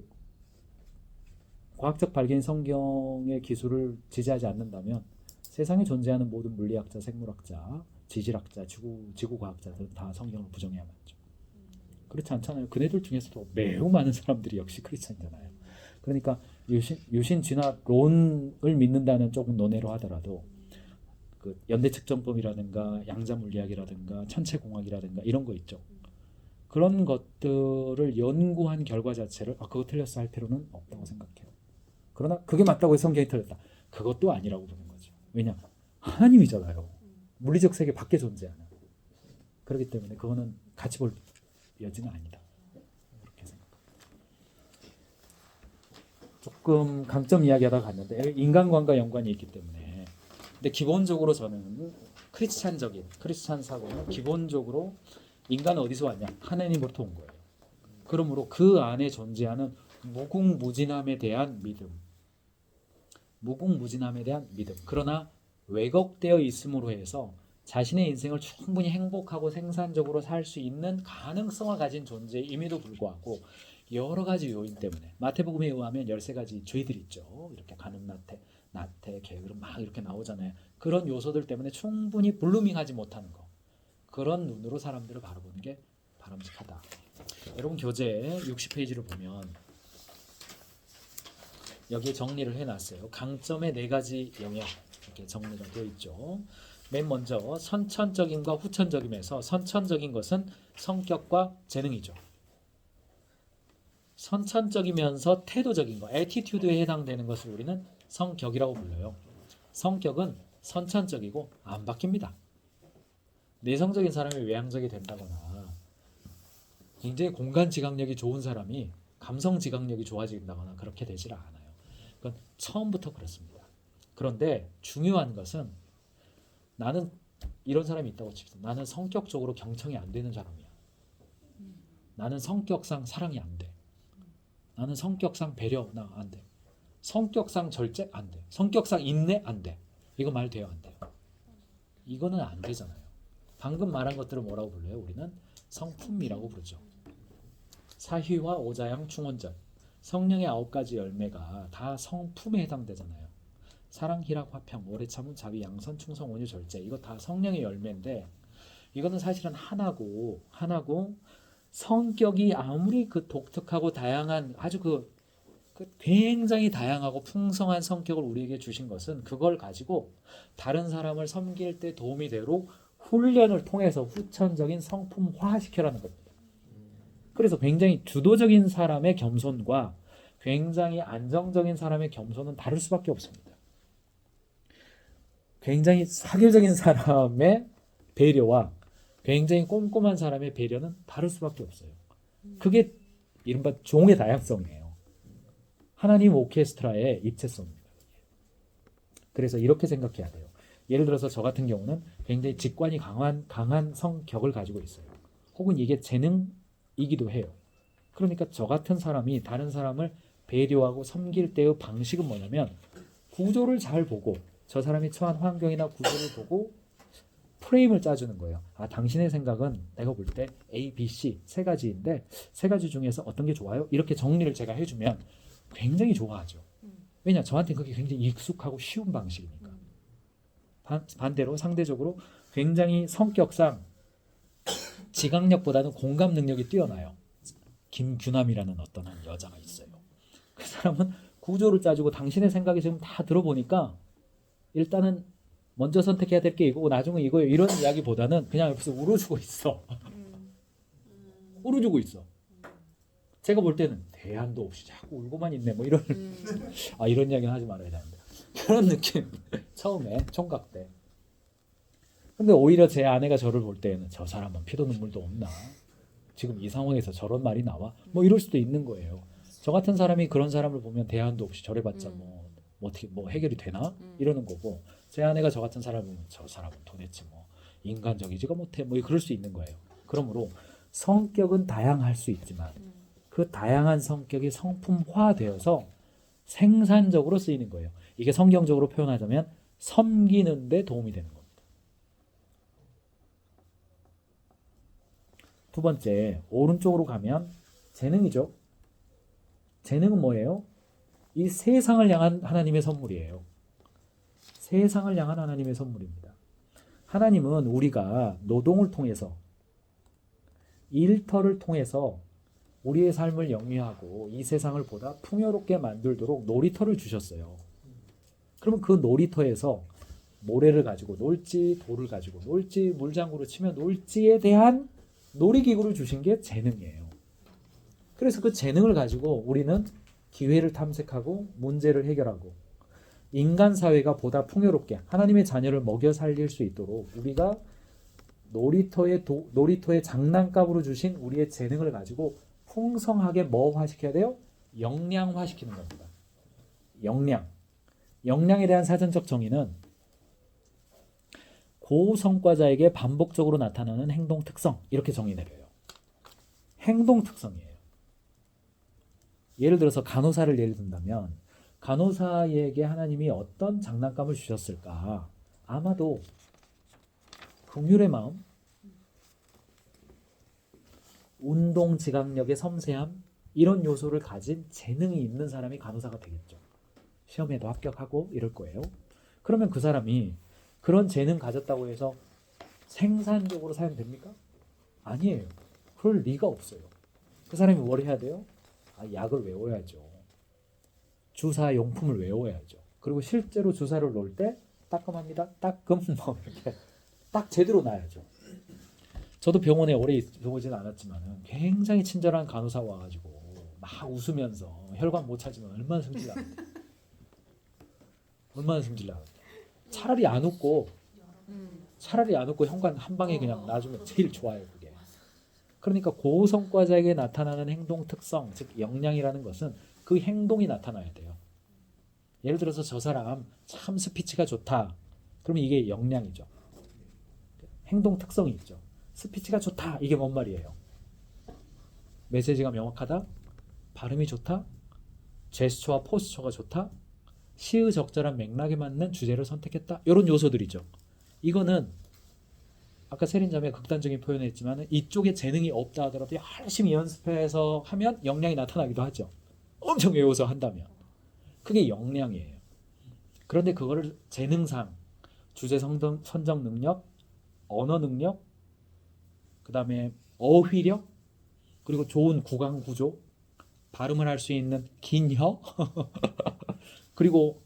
과학적 발견이 성경의 기술을 지지하지 않는다면 세상에 존재하는 모든 물리학자, 생물학자, 지질학자, 지구과학자들은 다 성경을 부정해야만 하죠. 그렇지 않잖아요. 그네들 중에서도 매우 많은 사람들이 역시 크리스천이잖아요. 그러니까 유신 진화론을 믿는다는 조금 논외로 하더라도 그 연대 측정법이라든가 양자 물리학이라든가 천체 공학이라든가 이런 거 있죠. 그런 것들을 연구한 결과 자체를 그거 틀렸어 할 필요는 없다고 생각해요. 그러나 그게 맞다고 해서 성경이 틀렸다. 그것도 아니라고 보는 거죠. 왜냐? 하나님이잖아요. 물리적 세계 밖에 존재하는. 그렇기 때문에 그거는 같이 볼 여지는 아니다. 그렇게 생각합니다. 조금 강점 이야기하다가 갔는데 인간관과 연관이 있기 때문에. 근데 기본적으로 저는 크리스찬 사고는 기본적으로 인간은 어디서 왔냐? 하나님으로부터 온 거예요. 그러므로 그 안에 존재하는 무궁무진함에 대한 믿음. 그러나 왜곡되어 있음으로 해서 자신의 인생을 충분히 행복하고 생산적으로 살 수 있는 가능성을 가진 존재임에도 불구하고 여러 가지 요인 때문에 마태복음에 의하면 13가지 죄들이 있죠. 이렇게 가늠, 나태, 게으름 막 이렇게 나오잖아요. 그런 요소들 때문에 충분히 블루밍하지 못하는 거. 그런 눈으로 사람들을 바라보는 게 바람직하다. 여러분 교재 60페이지를 보면 여기에 정리를 해놨어요. 강점의 4가지 영역 이렇게 정리가 되어 있죠. 맨 먼저 선천적임과 후천적임에서 선천적인 것은 성격과 재능이죠. 선천적이면서 태도적인 거, 애티튜드에 해당되는 것을 우리는 성격이라고 불러요. 성격은 선천적이고 안 바뀝니다. 내성적인 사람이 외향적이 된다거나 굉장히 공간 지각력이 좋은 사람이 감성 지각력이 좋아진다거나 그렇게 되질 않아요. 그건 처음부터 그렇습니다. 그런데 중요한 것은 나는 이런 사람이 있다고 칩시다. 나는 성격적으로 경청이 안 되는 사람이야. 나는 성격상 사랑이 안 돼. 나는 성격상 배려 안 돼. 성격상 절제 안 돼. 성격상 인내 안 돼. 이거 말 돼요, 안 돼요? 이거는 안 되잖아요. 방금 말한 것들을 뭐라고 불러요? 우리는 성품이라고 부르죠. 사휘와 오자양 충원전. 성령의 9가지 열매가 다 성품에 해당되잖아요. 사랑, 희락, 화평, 오래 참음, 자비, 양선, 충성, 온유, 절제. 이거 다 성령의 열매인데 이거는 사실은 하나고 성격이 아무리 그 독특하고 다양한 아주 그 굉장히 다양하고 풍성한 성격을 우리에게 주신 것은 그걸 가지고 다른 사람을 섬길 때 도움이 되도록 훈련을 통해서 후천적인 성품화시켜라는 겁니다. 그래서 굉장히 주도적인 사람의 겸손과 굉장히 안정적인 사람의 겸손은 다를 수밖에 없습니다. 굉장히 사교적인 사람의 배려와 굉장히 꼼꼼한 사람의 배려는 다를 수밖에 없어요. 그게 이른바 종의 다양성이에요. 하나님 오케스트라의 입체성입니다. 그래서 이렇게 생각해야 돼요. 예를 들어서 저 같은 경우는 굉장히 직관이 강한 성격을 가지고 있어요. 혹은 이게 재능이기도 해요. 그러니까 저 같은 사람이 다른 사람을 배려하고 섬길 때의 방식은 뭐냐면 구조를 잘 보고 저 사람이 처한 환경이나 구조를 보고 프레임을 짜주는 거예요. 아, 당신의 생각은 내가 볼 때 A, B, C 세 가지인데 세 가지 중에서 어떤 게 좋아요? 이렇게 정리를 제가 해주면 굉장히 좋아하죠. 왜냐? 저한테 그게 굉장히 익숙하고 쉬운 방식이니까. 반대로 상대적으로 굉장히 성격상 지각력보다는 공감 능력이 뛰어나요. 김규남이라는 어떤 한 여자가 있어요. 그 사람은 구조를 짜주고 당신의 생각이 지금 다 들어보니까 일단은 먼저 선택해야 될 게 이거고 나중에 이거예요. 이런 이야기보다는 그냥 옆에서 울어주고 있어. 울어주고 있어. 제가 볼 때는 대안도 없이 자꾸 울고만 있네. 뭐 이런 이런 이야기는 하지 말아야 되는데 그런 느낌. 처음에 총각 때. 근데 오히려 제 아내가 저를 볼 때는 저 사람은 피도 눈물도 없나? 지금 이 상황에서 저런 말이 나와? 뭐 이럴 수도 있는 거예요. 저 같은 사람이 그런 사람을 보면 대안도 없이 저래봤자 어떻게 해결이 되나? 이러는 거고 제 아내가 저 같은 사람을 보면 저 사람은 도대체 뭐 인간적이지가 못해 뭐 그럴 수 있는 거예요. 그러므로 성격은 다양할 수 있지만 그 다양한 성격이 성품화되어서 생산적으로 쓰이는 거예요. 이게 성경적으로 표현하자면 섬기는 데 도움이 되는 겁니다. 두 번째, 오른쪽으로 가면 재능이죠. 재능은 뭐예요? 이 세상을 향한 하나님의 선물이에요. 세상을 향한 하나님의 선물입니다. 하나님은 우리가 노동을 통해서 일터를 통해서 우리의 삶을 영위하고 이 세상을 보다 풍요롭게 만들도록 놀이터를 주셨어요. 그러면 그 놀이터에서 모래를 가지고 놀지, 돌을 가지고 놀지, 물장구를 치며 놀지에 대한 놀이기구를 주신 게 재능이에요. 그래서 그 재능을 가지고 우리는 기회를 탐색하고 문제를 해결하고 인간 사회가 보다 풍요롭게 하나님의 자녀를 먹여 살릴 수 있도록 우리가 놀이터의 장난감으로 주신 우리의 재능을 가지고 풍성하게 뭐화시켜야 돼요? 역량화시키는 겁니다. 역량에 대한 사전적 정의는 고성과자에게 반복적으로 나타나는 행동 특성 이렇게 정의 내려요. 행동 특성이에요. 예를 들어서 간호사를 예를 든다면 간호사에게 하나님이 어떤 장난감을 주셨을까? 아마도 긍휼의 마음, 운동 지각력의 섬세함 이런 요소를 가진 재능이 있는 사람이 간호사가 되겠죠. 시험에도 합격하고 이럴 거예요. 그러면 그 사람이 그런 재능 가졌다고 해서 생산적으로 사용됩니까? 아니에요. 그럴 리가 없어요. 그 사람이 뭘 해야 돼요? 약을 외워야죠. 주사 용품을 외워야죠. 그리고 실제로 주사를 놓을 때 따끔합니다. 따끔 뭐 이렇게 딱 제대로 놔야죠. 저도 병원에 오래 있어보지는 않았지만 굉장히 친절한 간호사 와가지고 막 웃으면서 혈관 못 찾으면 얼마나 승질나는데. 차라리 안 웃고 혈관 한 방에 그냥 놔주면 제일 좋아요. 그게. 그러니까 고성과자에게 나타나는 행동 특성, 즉 역량이라는 것은 그 행동이 나타나야 돼요. 예를 들어서 저 사람 참 스피치가 좋다. 그러면 이게 역량이죠. 행동 특성이 있죠. 스피치가 좋다. 이게 뭔 말이에요? 메시지가 명확하다. 발음이 좋다. 제스처와 포스처가 좋다. 시의적절한 맥락에 맞는 주제를 선택했다. 이런 요소들이죠. 이거는 아까 세린자매 극단적인 표현을 했지만 이쪽에 재능이 없다 하더라도 열심히 연습해서 하면 역량이 나타나기도 하죠. 엄청 외워서 한다면. 그게 역량이에요. 그런데 그거를 재능상 주제 선정 능력, 언어 능력, 그 다음에 어휘력, 그리고 좋은 구강 구조, 발음을 할 수 있는 긴 혀, 그리고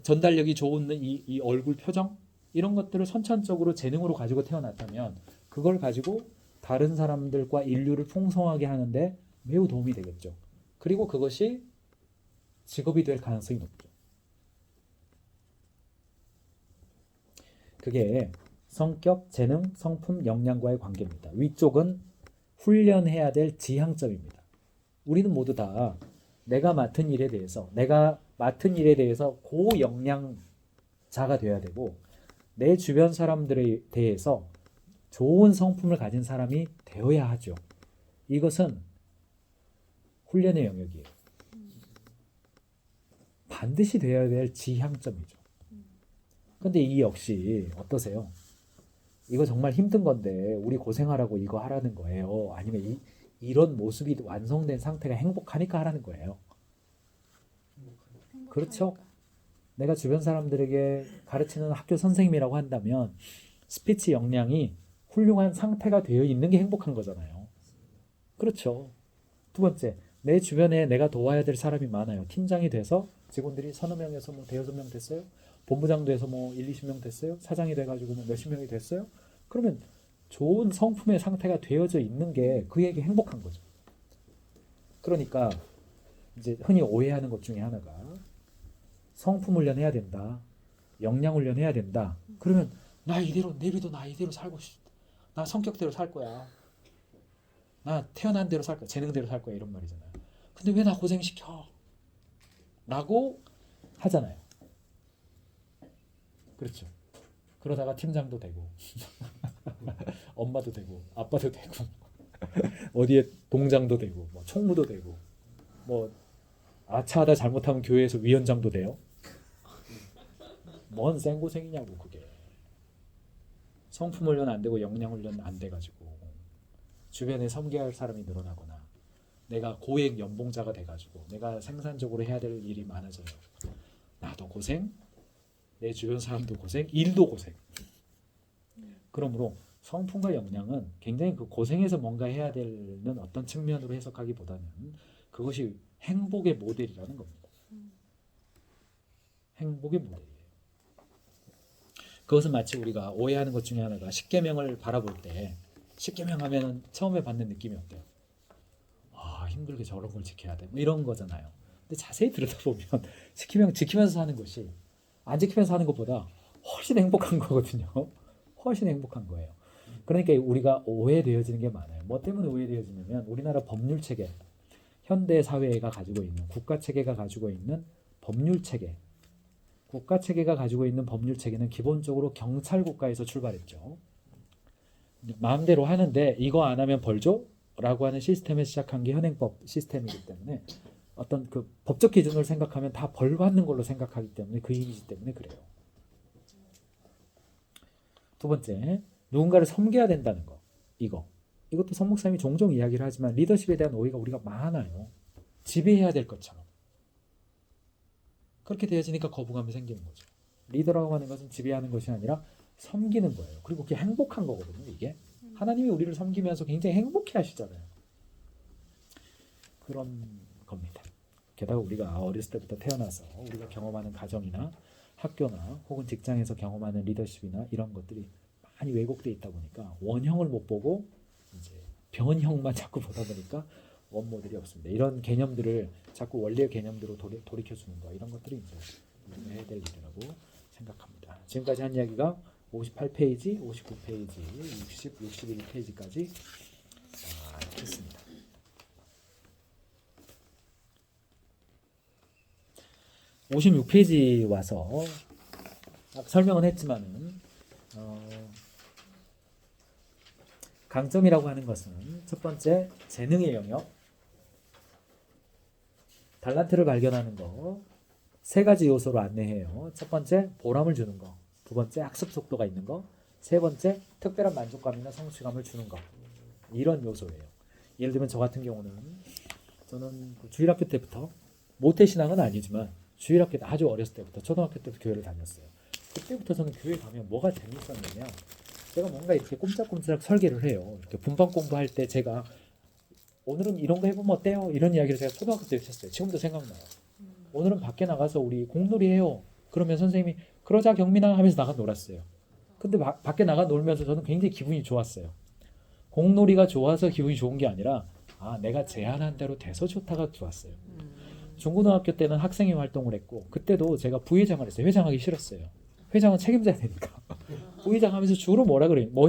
전달력이 좋은 이 얼굴 표정 이런 것들을 선천적으로 재능으로 가지고 태어났다면 그걸 가지고 다른 사람들과 인류를 풍성하게 하는데 매우 도움이 되겠죠. 그리고 그것이 직업이 될 가능성이 높죠. 그게 성격, 재능, 성품, 역량과의 관계입니다. 위쪽은 훈련해야 될 지향점입니다. 우리는 모두 다 내가 맡은 일에 대해서 고역량 자가 돼야 되고 내 주변 사람들에 대해서 좋은 성품을 가진 사람이 되어야 하죠. 이것은 훈련의 영역이에요. 반드시 되어야 될 지향점이죠. 근데 이 역시 어떠세요? 이거 정말 힘든 건데 우리 고생하라고 이거 하라는 거예요? 아니면 이런 모습이 완성된 상태가 행복하니까 하라는 거예요? 그렇죠? 내가 주변 사람들에게 가르치는 학교 선생님이라고 한다면 스피치 역량이 훌륭한 상태가 되어 있는 게 행복한 거잖아요. 그렇죠. 두 번째, 내 주변에 내가 도와야 될 사람이 많아요. 팀장이 돼서 직원들이 서너 명에서 뭐 대여섯 명 됐어요. 본부장 돼서 뭐 1, 20명 됐어요. 사장이 돼가지고 뭐 몇십 명이 됐어요. 그러면 좋은 성품의 상태가 되어져 있는 게 그에게 행복한 거죠. 그러니까 이제 흔히 오해하는 것 중에 하나가 성품 훈련해야 된다. 역량 훈련해야 된다. 그러면 나 이대로 내비도 나 이대로 살고 싶다. 나 성격대로 살 거야. 나 태어난 대로 살 거야. 재능대로 살 거야. 이런 말이잖아요. 근데 왜 나 고생시켜? 라고 하잖아요. 그렇죠. 그러다가 팀장도 되고 엄마도 되고 아빠도 되고 어디에 동장도 되고 뭐 총무도 되고 뭐 아차하다 잘못하면 교회에서 위원장도 돼요. 뭔 생고생이냐고 그게. 성품 훈련 안 되고 역량 훈련 안 돼가지고 주변에 섬겨야 할 사람이 늘어나거나 내가 고액 연봉자가 돼가지고 내가 생산적으로 해야 될 일이 많아져요. 나도 고생, 내 주변 사람도 고생, 일도 고생. 그러므로 성품과 역량은 굉장히 그 고생해서 뭔가 해야 되는 어떤 측면으로 해석하기보다는 그것이 행복의 모델이라는 겁니다. 행복의 모델이에요. 그것은 마치 우리가 오해하는 것 중에 하나가 십계명을 바라볼 때 십계명 하면은 처음에 받는 느낌이 어때요? 아, 힘들게 저런 걸 지켜야 돼. 뭐 이런 거잖아요. 근데 자세히 들여다보면 십계명 지키면서 사는 것이 안 지키면서 하는 것보다 훨씬 행복한 거거든요. 훨씬 행복한 거예요. 그러니까 우리가 오해되어지는 게 많아요. 뭐 때문에 오해되어지냐면 우리나라 법률 체계, 현대 사회가 가지고 있는 국가 체계가 가지고 있는 법률 체계, 국가 체계가 가지고 있는 법률 체계는 기본적으로 경찰 국가에서 출발했죠. 마음대로 하는데 이거 안 하면 벌 줘? 라고 하는 시스템에 시작한 게 현행법 시스템이기 때문에 어떤 그 법적 기준을 생각하면 다 벌 받는 걸로 생각하기 때문에 그 이미지 때문에 그래요. 두 번째, 누군가를 섬겨야 된다는 거. 이것도 선 목사님이 종종 이야기를 하지만 리더십에 대한 오해가 우리가 많아요. 지배해야 될 것처럼. 그렇게 되어지니까 거부감이 생기는 거죠. 리더라고 하는 것은 지배하는 것이 아니라 섬기는 거예요. 그리고 그게 행복한 거거든요. 이게 하나님이 우리를 섬기면서 굉장히 행복해 하시잖아요. 그런 겁니다. 게다가 우리가 어렸을 때부터 태어나서 우리가 경험하는 가정이나 학교나 혹은 직장에서 경험하는 리더십이나 이런 것들이 많이 왜곡되어 있다 보니까 원형을 못 보고 이제 변형만 자꾸 보다 보니까 원모델이 없습니다. 이런 개념들을 자꾸 원리의 개념대로 돌이켜주는 거, 이런 것들이 이제 우리가 해야 될 일이라고 생각합니다. 지금까지 한 이야기가 58페이지, 59페이지, 60, 61페이지까지 했습니다. (56페이지) 와서 설명은 했지만은 강점이라고 하는 것은 첫 번째 재능의 영역, 달란트를 발견하는 거, 세 가지 요소로 안내해요. 첫 번째 보람을 주는 거, 두 번째 학습 속도가 있는 거, 세 번째 특별한 만족감이나 성취감을 주는 거. 이런 요소예요. 예를 들면 저 같은 경우는 저는 주일학교 때부터 모태신앙은 아니지만 주일학교 때 아주 어렸을 때부터 초등학교 때부터 교회를 다녔어요. 그때부터 저는 교회 가면 뭐가 재밌었냐면 제가 뭔가 이렇게 꼼짝꼼짝 설계를 해요. 이렇게 분반 공부할 때 제가 오늘은 이런 거 해보면 어때요? 이런 이야기를 제가 초등학교 때 했었어요. 지금도 생각나요. 오늘은 밖에 나가서 우리 공놀이 해요. 그러면 선생님이 그러자 경민아 하면서 나가 놀았어요. 근데 밖에 나가 놀면서 저는 굉장히 기분이 좋았어요. 공놀이가 좋아서 기분이 좋은 게 아니라 내가 제안한 대로 돼서 좋다가 좋았어요. 중고등학교 때는 학생회 활동을 했고 그때도 제가 부회장을 했어요. 회장하기 싫었어요. 회장은 책임져야 되니까. 부회장 하면서 주로 뭐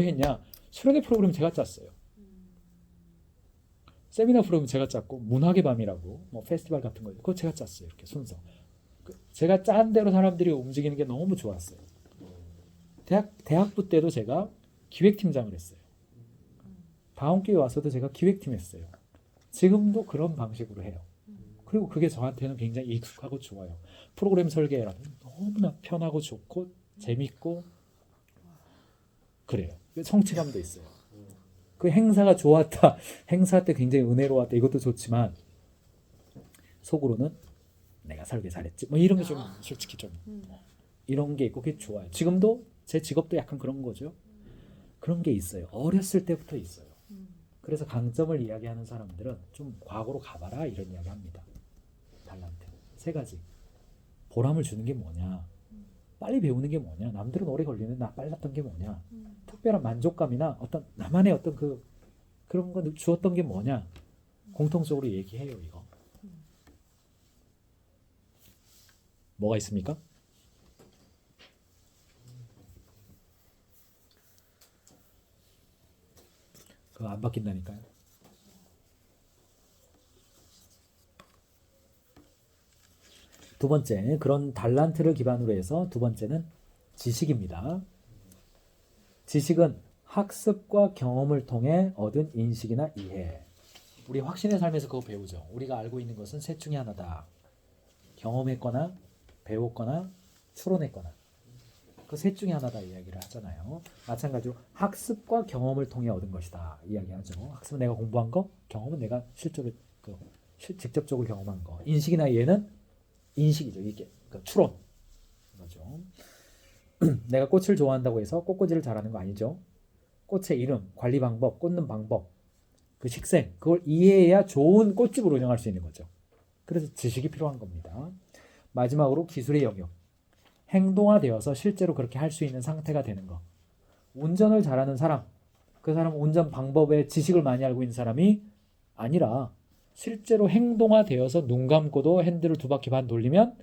했냐? 수련회 프로그램 제가 짰어요. 세미나 프로그램 제가 짰고 문학의 밤이라고 뭐 페스티벌 같은 거 그거 제가 짰어요. 이렇게 순서. 제가 짠 대로 사람들이 움직이는 게 너무 좋았어요. 대학부 때도 제가 기획팀장을 했어요. 다음 기회에 와서도 제가 기획팀 했어요. 지금도 그런 방식으로 해요. 그리고 그게 저한테는 굉장히 익숙하고 좋아요. 프로그램 설계라면 너무나 편하고 좋고 재밌고 그래요. 성취감도 있어요. 그 행사가 좋았다. 행사 때 굉장히 은혜로웠다. 이것도 좋지만 속으로는 내가 설계 잘했지. 뭐 이런 게 좀 솔직히 좀 이런 게 있고 그게 좋아요. 지금도 제 직업도 약간 그런 거죠. 그런 게 있어요. 어렸을 때부터 있어요. 그래서 강점을 이야기하는 사람들은 좀 과거로 가봐라 이런 이야기 합니다. 달란트. 3가지. 보람을 주는 게 뭐냐. 빨리 배우는 게 뭐냐. 남들은 오래 걸리는데 나 빨랐던 게 뭐냐. 특별한 만족감이나 어떤 나만의 어떤 그런 거 주었던 게 뭐냐. 공통적으로 얘기해요 이거. 뭐가 있습니까? 그거 안 바뀐다니까요. 두 번째, 그런 달란트를 기반으로 해서 두 번째는 지식입니다. 지식은 학습과 경험을 통해 얻은 인식이나 이해. 우리 확신의 삶에서 그거 배우죠. 우리가 알고 있는 것은 셋 중에 하나다. 경험했거나 배웠거나 추론했거나 그 셋 중에 하나다 이야기를 하잖아요. 마찬가지로 학습과 경험을 통해 얻은 것이다 이야기하죠. 학습은 내가 공부한 거, 경험은 내가 실적으로 직접적으로 경험한 거. 인식이나 이해는 인식이죠. 이게 추론 거죠. 내가 꽃을 좋아한다고 해서 꽃꽂이를 잘하는 거 아니죠. 꽃의 이름, 관리 방법, 꽂는 방법, 그 식생 그걸 이해해야 좋은 꽃집을 운영할 수 있는 거죠. 그래서 지식이 필요한 겁니다. 마지막으로 기술의 영역. 행동화되어서 실제로 그렇게 할 수 있는 상태가 되는 거. 운전을 잘하는 사람, 그 사람은 운전 방법에 지식을 많이 알고 있는 사람이 아니라 실제로 행동화되어서 눈 감고도 핸들을 2바퀴 반 돌리면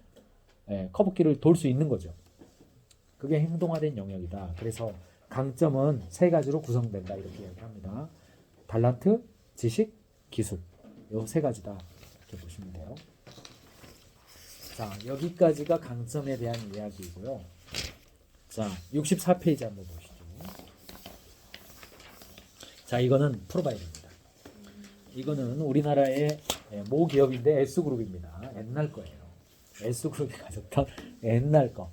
커브길을 돌 수 있는 거죠. 그게 행동화된 영역이다. 그래서 강점은 3가지로 구성된다 이렇게 이야기합니다. 달란트, 지식, 기술. 이 3가지다 이렇게 보시면 돼요. 자, 여기까지가 강점에 대한 이야기이고요. 자, 64페이지 한번 보시죠. 자, 이거는 프로바이드입니다. 이거는 우리나라의 모 기업인데 S그룹입니다. 옛날 거예요. S그룹이 가졌던 옛날 거.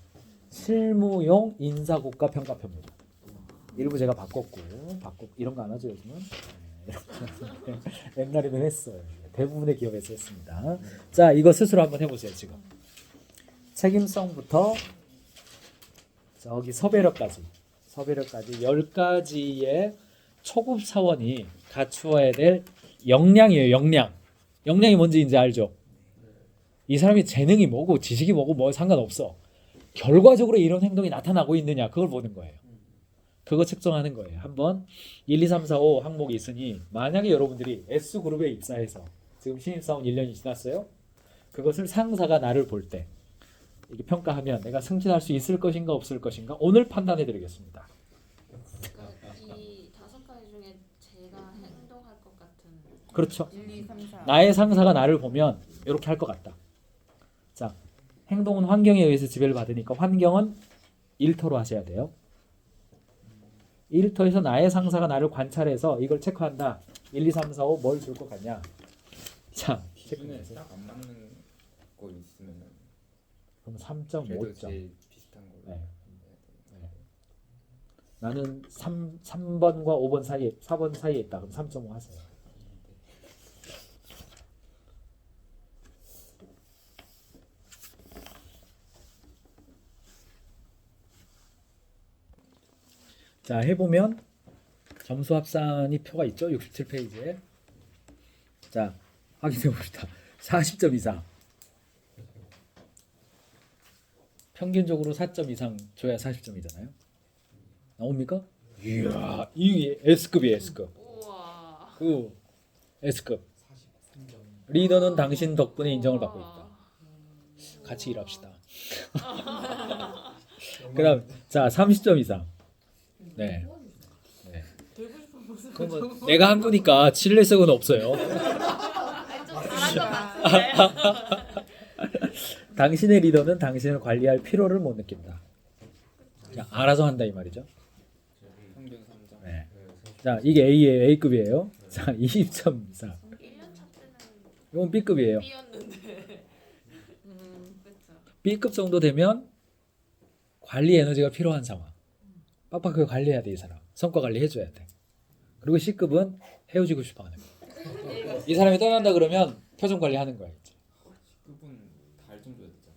실무용 인사고가 평가표입니다. 일부 제가 바꿨고 이런 거 안 하죠 요즘은. 이런 거 옛날에는 했어요. 대부분의 기업에서 했습니다. 자, 이거 스스로 한번 해보세요. 지금 책임성부터 저기 섭외력까지 10가지의 초급 사원이 갖추어야 될 역량이에요. 역량이 뭔지 이제 알죠? 이 사람이 재능이 뭐고 지식이 뭐고 뭐 상관없어. 결과적으로 이런 행동이 나타나고 있느냐 그걸 보는 거예요. 그거 측정하는 거예요. 한번 1, 2, 3, 4, 5 항목이 있으니 만약에 여러분들이 S그룹에 입사해서 지금 신입사원 1년이 지났어요. 그것을 상사가 나를 볼 때 이게 평가하면 내가 승진할 수 있을 것인가 없을 것인가 오늘 판단해 드리겠습니다. 이 5가지 중에 제가 행동할 것 같은 그렇죠. 1, 2, 3, 4. 나의 상사가 나를 보면 이렇게 할 것 같다. 자, 행동은 환경에 의해서 지배를 받으니까 환경은 일터로 하셔야 돼요. 일터에서 나의 상사가 나를 관찰해서 이걸 체크한다. 1, 2, 3, 4, 5 뭘 줄 것 같냐. 자, 기준에 체크해서 딱안 맞는 거 있으면 그럼 그래도 3.5점. 제일 비슷한 걸로. 네. 나는 3번과 5번 사이에 4번 사이에 있다. 그럼 3.5 하세요. 자, 해보면 점수 합산이 표가 있죠. 67페이지에. 자, 확인해 봅시다. 40점 이상. 평균적으로 4점 이상 줘야 40점이잖아요. 나옵니까? 이야, 이게 S급이에요, S급. 우와. 그 S급. 리더는 당신 덕분에 인정을 받고 있다. 같이 일합시다. 그다음 자, 30점 이상. 네. 들고 싶은 모습. 그러면 내가 한 거니까 친례성은 없어요. 아니, 좀 잘한 것 같은데. 당신의 리더는 당신을 관리할 필요를 못 느낀다. 그냥 알아서 한다 이 말이죠. 평균 3점. 네. 자, 이게 A예요. A급이에요. 자, 20.4. 1년 차 때는 이건 B급이에요. B였는데. 그쵸. B급 정도 되면 관리 에너지가 필요한 상황. 빡빡하게 관리해야 돼, 이 사람. 성과 관리 해줘야 돼. 그리고 C급은 헤어지고 싶어하는 거야. 이 사람이 떠난다 그러면 표정 관리하는 거야. 이제. C급은 달 좀 줘야 되잖아.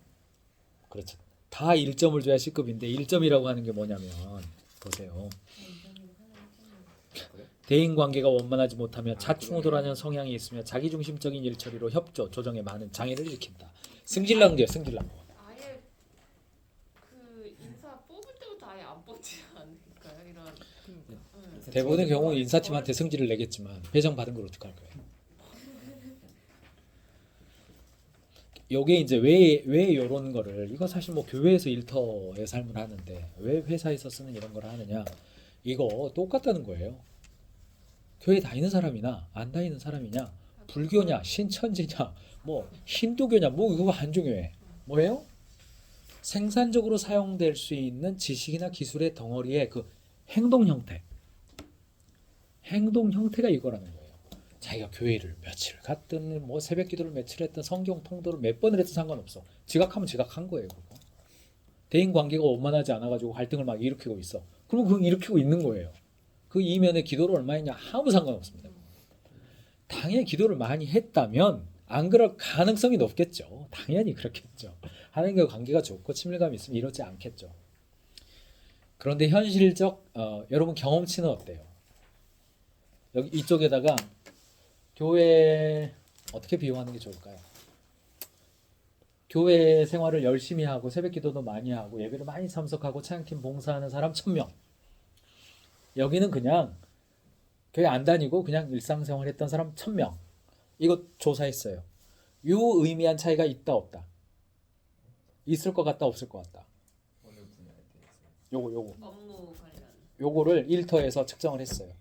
그렇죠. 다 1점을 줘야 C급인데 1점이라고 하는 게 뭐냐면 보세요. 대인관계가 원만하지 못하며 자충우돌하는 성향이 있으며 자기중심적인 일처리로 협조, 조정에 많은 장애를 일으킨다. 승질난게요, 승질난거. 아예 그 인사 뽑을 때부터 아예 안 뽑지 않을까요? 이런 대부분의 경우 인사팀한테 승질을 내겠지만 배정받은 걸 어떡할 거예요? 요게 이제 왜 이런 거를 이거 사실 뭐 교회에서 일터의 삶을 하는데 왜 회사에서 쓰는 이런 걸 하느냐? 이거 똑같다는 거예요. 교회 다니는 사람이나 안 다니는 사람이냐, 불교냐, 신천지냐, 뭐 힌두교냐, 뭐 그거 안 중요해. 뭐예요? 생산적으로 사용될 수 있는 지식이나 기술의 덩어리의 그 행동 형태. 행동 형태가 이거라는 거예요. 자기가 교회를 며칠 갔든 뭐 새벽 기도를 며칠 했든 성경 통도를 몇 번을 했든 상관없어. 지각하면 지각한 거예요. 그거. 대인 관계가 원만하지 않아가지고 갈등을 막 일으키고 있어. 그럼 그거 일으키고 있는 거예요. 그 이면에 기도를 얼마 했냐 아무 상관없습니다. 당연히 기도를 많이 했다면 안 그럴 가능성이 높겠죠. 당연히 그렇겠죠. 하나님과 관계가 좋고 친밀감이 있으면 이러지 않겠죠. 그런데 현실적 여러분 경험치는 어때요? 여기 이쪽에다가 교회 어떻게 비유하는 게 좋을까요? 교회 생활을 열심히 하고 새벽 기도도 많이 하고 예배를 많이 참석하고 찬양팀 봉사하는 사람 1000명. 여기는 그냥 교회 안 다니고 그냥 일상생활 했던 사람 1000명. 이거 조사했어요. 요 의미한 차이가 있다 없다? 있을 것 같다 없을 것 같다? 어느 분야에 대해서. 요거 업무 관련. 요거를 일터에서 측정을 했어요.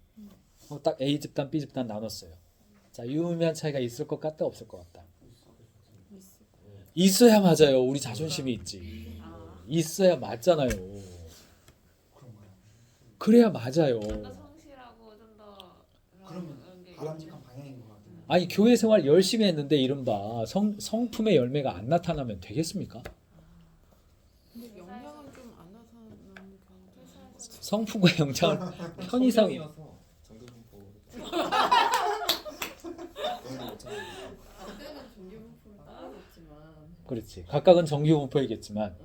딱 A 집단, B 집단 나눴어요. 자, 이 의미한 차이가 있을 것 같다 없을 것 같다? 있어야 맞아요. 우리 자존심이 있지. 있어야 맞잖아요. 그래야 맞아요. 좀 더 성실하고 좀 더 그러면 그런 게 바람직한 방향인 것 같아요. 아니 교회 생활 열심히 했는데 이른바 성품의 열매가 안 나타나면 되겠습니까? 근데 영향은 좀 안 나타나는 경우도 있어요. 성품과 영향을 편의상 성경이어서 정규분포. 그때는 종교분포를 따라줬지만 그렇지. 각각은 정규분포이겠지만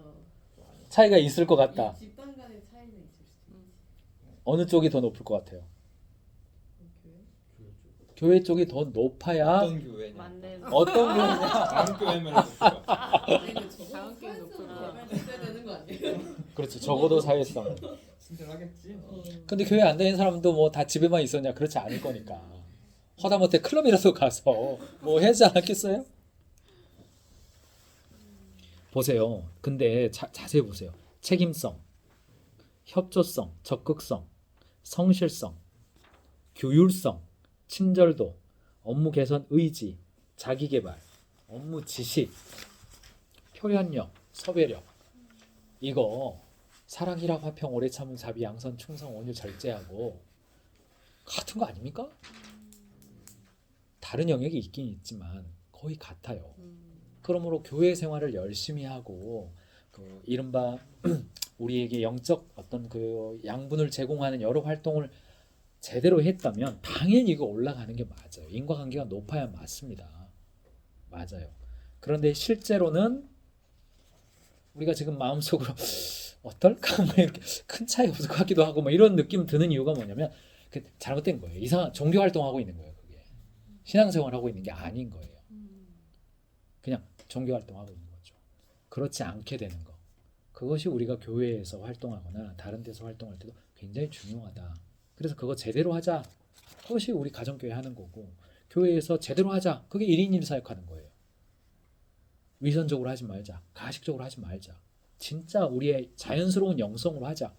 차이가 있을 것 같다. 이 집단 간의 차이는 있을 수도 있지. 어느 쪽이 더 높을 것 같아요? 교회? 교회 쪽이 더 높아야 어떤 교회냐? 맞는 어떤 교회냐? 다른 교회면 높죠. 아니 근데 적어도 자원계획 사회성으로 높구나. 개발됐어야 되는 거 아니에요? 그렇지. 적어도 사회성. 친절하겠지. 근데 교회 안 다니는 사람도 뭐 다 집에만 있었냐? 그렇지 않을 거니까. 허다못해 클럽이라도 가서 뭐 하지 않았겠어요? 보세요. 근데 자세히 보세요. 책임성, 협조성, 적극성, 성실성, 규율성, 친절도, 업무 개선 의지, 자기개발, 업무 지식, 표현력, 섭외력. 이거 사랑이라 화평 오래 참은 자비 양선 충성 온유 절제하고 같은 거 아닙니까? 다른 영역이 있긴 있지만 거의 같아요. 그러므로 교회 생활을 열심히 하고 그 이른바 우리에게 영적 어떤 그 양분을 제공하는 여러 활동을 제대로 했다면 당연히 이거 올라가는 게 맞아요. 인과관계가 높아야 맞습니다. 맞아요. 그런데 실제로는 우리가 지금 마음속으로 어떨까 뭐 이렇게 큰 차이 없을 것 같기도 하고 뭐 이런 느낌 드는 이유가 뭐냐면 잘못된 거예요. 이상한 종교 활동하고 있는 거예요. 그게 신앙생활하고 있는 게 아닌 거예요. 그냥 종교 활동하고 있는 거죠. 그렇지 않게 되는 거. 그것이 우리가 교회에서 활동하거나 다른 데서 활동할 때도 굉장히 중요하다. 그래서 그거 제대로 하자. 그것이 우리 가정교회 하는 거고 교회에서 제대로 하자. 그게 1인 1사역 하는 거예요. 위선적으로 하지 말자. 가식적으로 하지 말자. 진짜 우리의 자연스러운 영성으로 하자.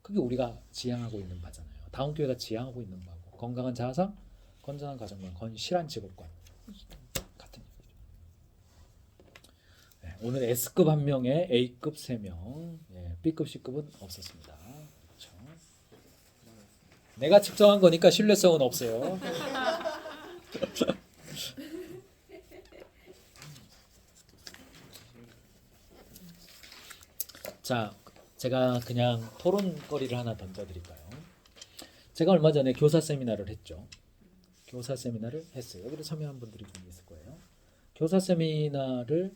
그게 우리가 지향하고 있는 바잖아요. 다운교회가 지향하고 있는 바고 건강한 자아상, 건전한 가정관, 건실한 직업관 같은 얘기죠. 네, 오늘 S급 1명에 A급 3명, 예, B급, C급은 없었습니다. 그렇죠. 내가 측정한 거니까 신뢰성은 없어요. 자, 제가 그냥 토론거리를 하나 던져드릴까요? 제가 얼마 전에 교사 세미나를 했죠. 교사 세미나를 했어요. 여기도 참여한 분들이 좀 있을 거예요. 교사 세미나를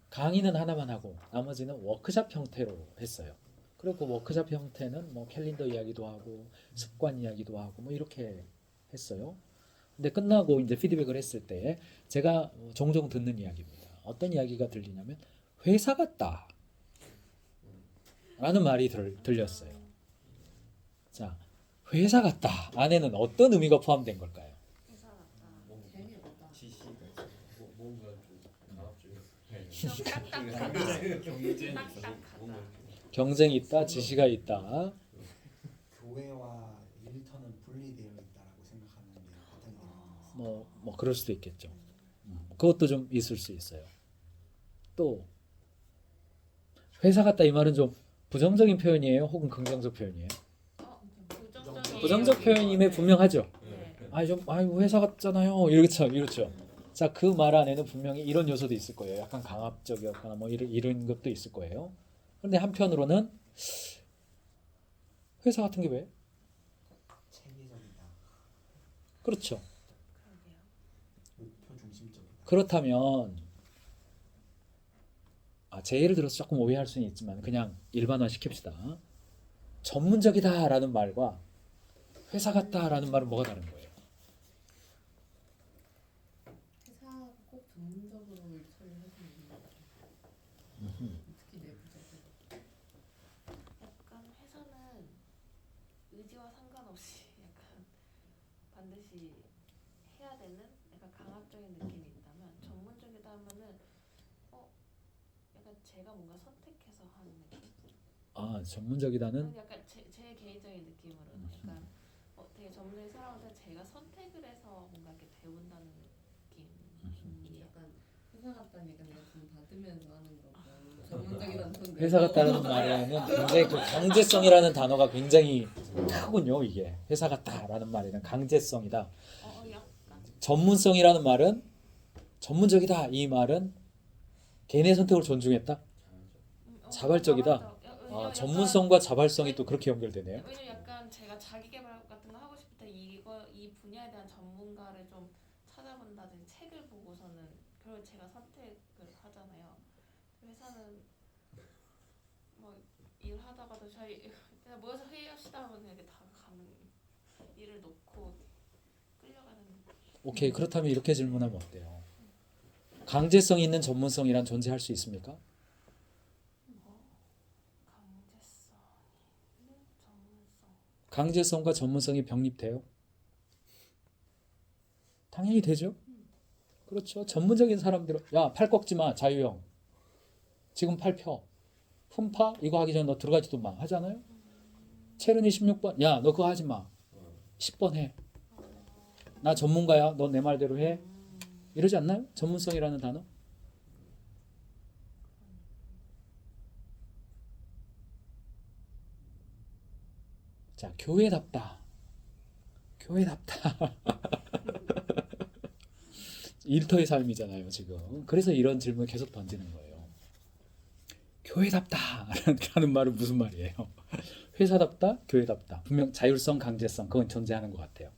강의는 하나만 하고 나머지는 워크숍 형태로 했어요. 그리고 그 워크숍 형태는 뭐 캘린더 이야기도 하고 습관 이야기도 하고 뭐 이렇게 했어요. 근데 끝나고 이제 피드백을 했을 때 제가 종종 듣는 이야기입니다. 어떤 이야기가 들리냐면 회사 같다 라는 말이 들렸어요. 자, 회사 같다 안에는 어떤 의미가 포함된 걸까요? 회사 같다. 재미없다. 지시가 뭔가 좀 강압적인 뭔가 경쟁이 있다, 지시가 있다. 교회와 일터는 분리되어 있다라고 생각하는데 어떤 의견이 뭐 그럴 수도 있겠죠. 그것도 좀 있을 수 있어요. 또 회사 같다 이 말은 좀 부정적인 표현이에요, 혹은 긍정적 표현이에요? 부정적 표현임에 분명하죠. 네. 회사 같잖아요. 이렇죠. 자, 그 말 안에는 분명히 이런 요소도 있을 거예요. 약간 강압적이었거나 뭐 이런 것도 있을 거예요. 그런데 한편으로는 회사 같은 게 왜? 체계적이다, 그렇죠. 그러게요. 목표 중심적이다. 그렇다면 제 예를 들어서 조금 오해할 수는 있지만 그냥 일반화 시킵시다. 전문적이다라는 말과 회사 같다라는 말은 뭐가 다른 거예요? 회사가 꼭 전문적으로 일처리를 해주는 특히 내부적으로. 약간 회사는 의지와 상관없이 약간 반드시 해야 되는 약간 강압적인 느낌이 있다면 전문적이다 하면은 약간 제가 뭔가 선택해서 하는 느낌? 전문적이다는 약간 제 개인적인 느낌으로는 약간 되게 전문적인 사람한테 제가 선택을 해서 뭔가 이렇게 배운다는 느낌이 약간 회사 같다니까 내가 돈 받으면서 하는 거고 전문적이라는 돈 회사 같다는 말에는 굉장히 그 강제성이라는 단어가 굉장히 크군요. 이게 회사 같다라는 말에는 강제성이다. 약간 전문성이라는 말은 전문적이다. 이 말은 개인의 선택을 존중했다. 자발적이다. 전문성과 자발성이 또 그렇게 연결되네요. 왜냐면 약간 제가 자기 개발 같은 거 하고 싶을 때 이 분야에 대한 전문가를 좀 찾아본다든지 책을 보고서는 결국 제가 선택을 하잖아요. 회사는 뭐 일하다가도 저희 그냥 모여서 회의합시다 하면 이렇게 다 가는 일을 놓고 끌려가는. 오케이, 그렇다면 이렇게 질문하면 어때요? 강제성 있는 전문성이란 존재할 수 있습니까? 강제성과 전문성이 병립돼요? 당연히 되죠. 그렇죠. 전문적인 사람들은 야, 팔 꺾지 마, 자유형. 지금 팔 펴. 품파? 이거 하기 전에 너 들어가지도 마. 하잖아요. 체르니 16번. 야, 너 그거 하지 마. 10번 해. 나 전문가야. 너 내 말대로 해. 이러지 않나요? 전문성이라는 단어. 자, 교회답다. 일터의 삶이잖아요, 지금. 그래서 이런 질문을 계속 던지는 거예요. 교회답다라는 말은 무슨 말이에요? 회사답다, 교회답다. 분명 자율성, 강제성 그건 존재하는 것 같아요.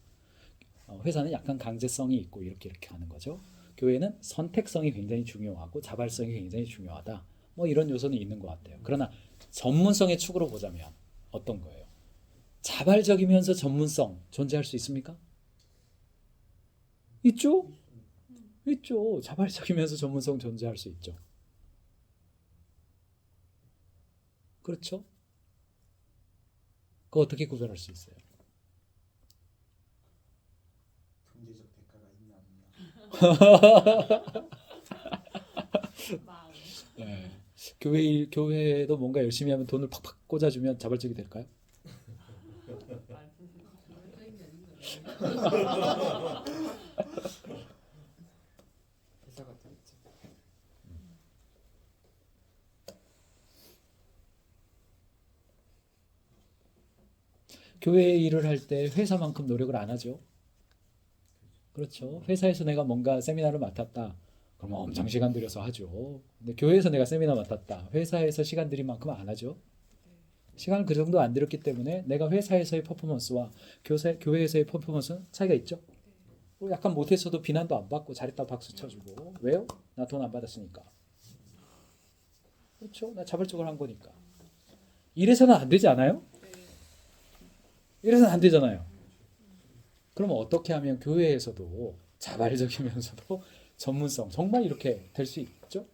회사는 약간 강제성이 있고 이렇게 하는 거죠. 교회는 선택성이 굉장히 중요하고 자발성이 굉장히 중요하다. 뭐 이런 요소는 있는 것 같아요. 그러나 전문성의 축으로 보자면 어떤 거예요? 자발적이면서 전문성 존재할 수 있습니까? 있죠? 있죠. 자발적이면서 전문성 존재할 수 있죠. 그렇죠? 그거 어떻게 구별할 수 있어요? 경제적 대가가 있나 없나. 마음. 네. 교회도 뭔가 열심히 하면 돈을 팍팍 꽂아주면 자발적이 될까요? 자발적인 게 아닌 거예요. 회사 같겠지. 교회 일을 할 때 회사만큼 노력을 안 하죠. 그렇죠. 회사에서 내가 뭔가 세미나를 맡았다. 그럼 엄청 시간 들여서 하죠. 근데 교회에서 내가 세미나 맡았다. 회사에서 시간 들인 만큼 안 하죠. 시간을 그 정도 안 들였기 때문에 내가 회사에서의 퍼포먼스와 교회에서의 퍼포먼스는 차이가 있죠. 약간 못했어도 비난도 안 받고 잘했다 박수 쳐주고. 왜요? 나 돈 안 받았으니까. 그렇죠. 나 자발적으로 한 거니까. 이래서는 안 되지 않아요? 이래서는 안 되잖아요. 그러면 어떻게 하면 교회에서도 자발적이면서도 전문성 정말 이렇게 될 수 있죠?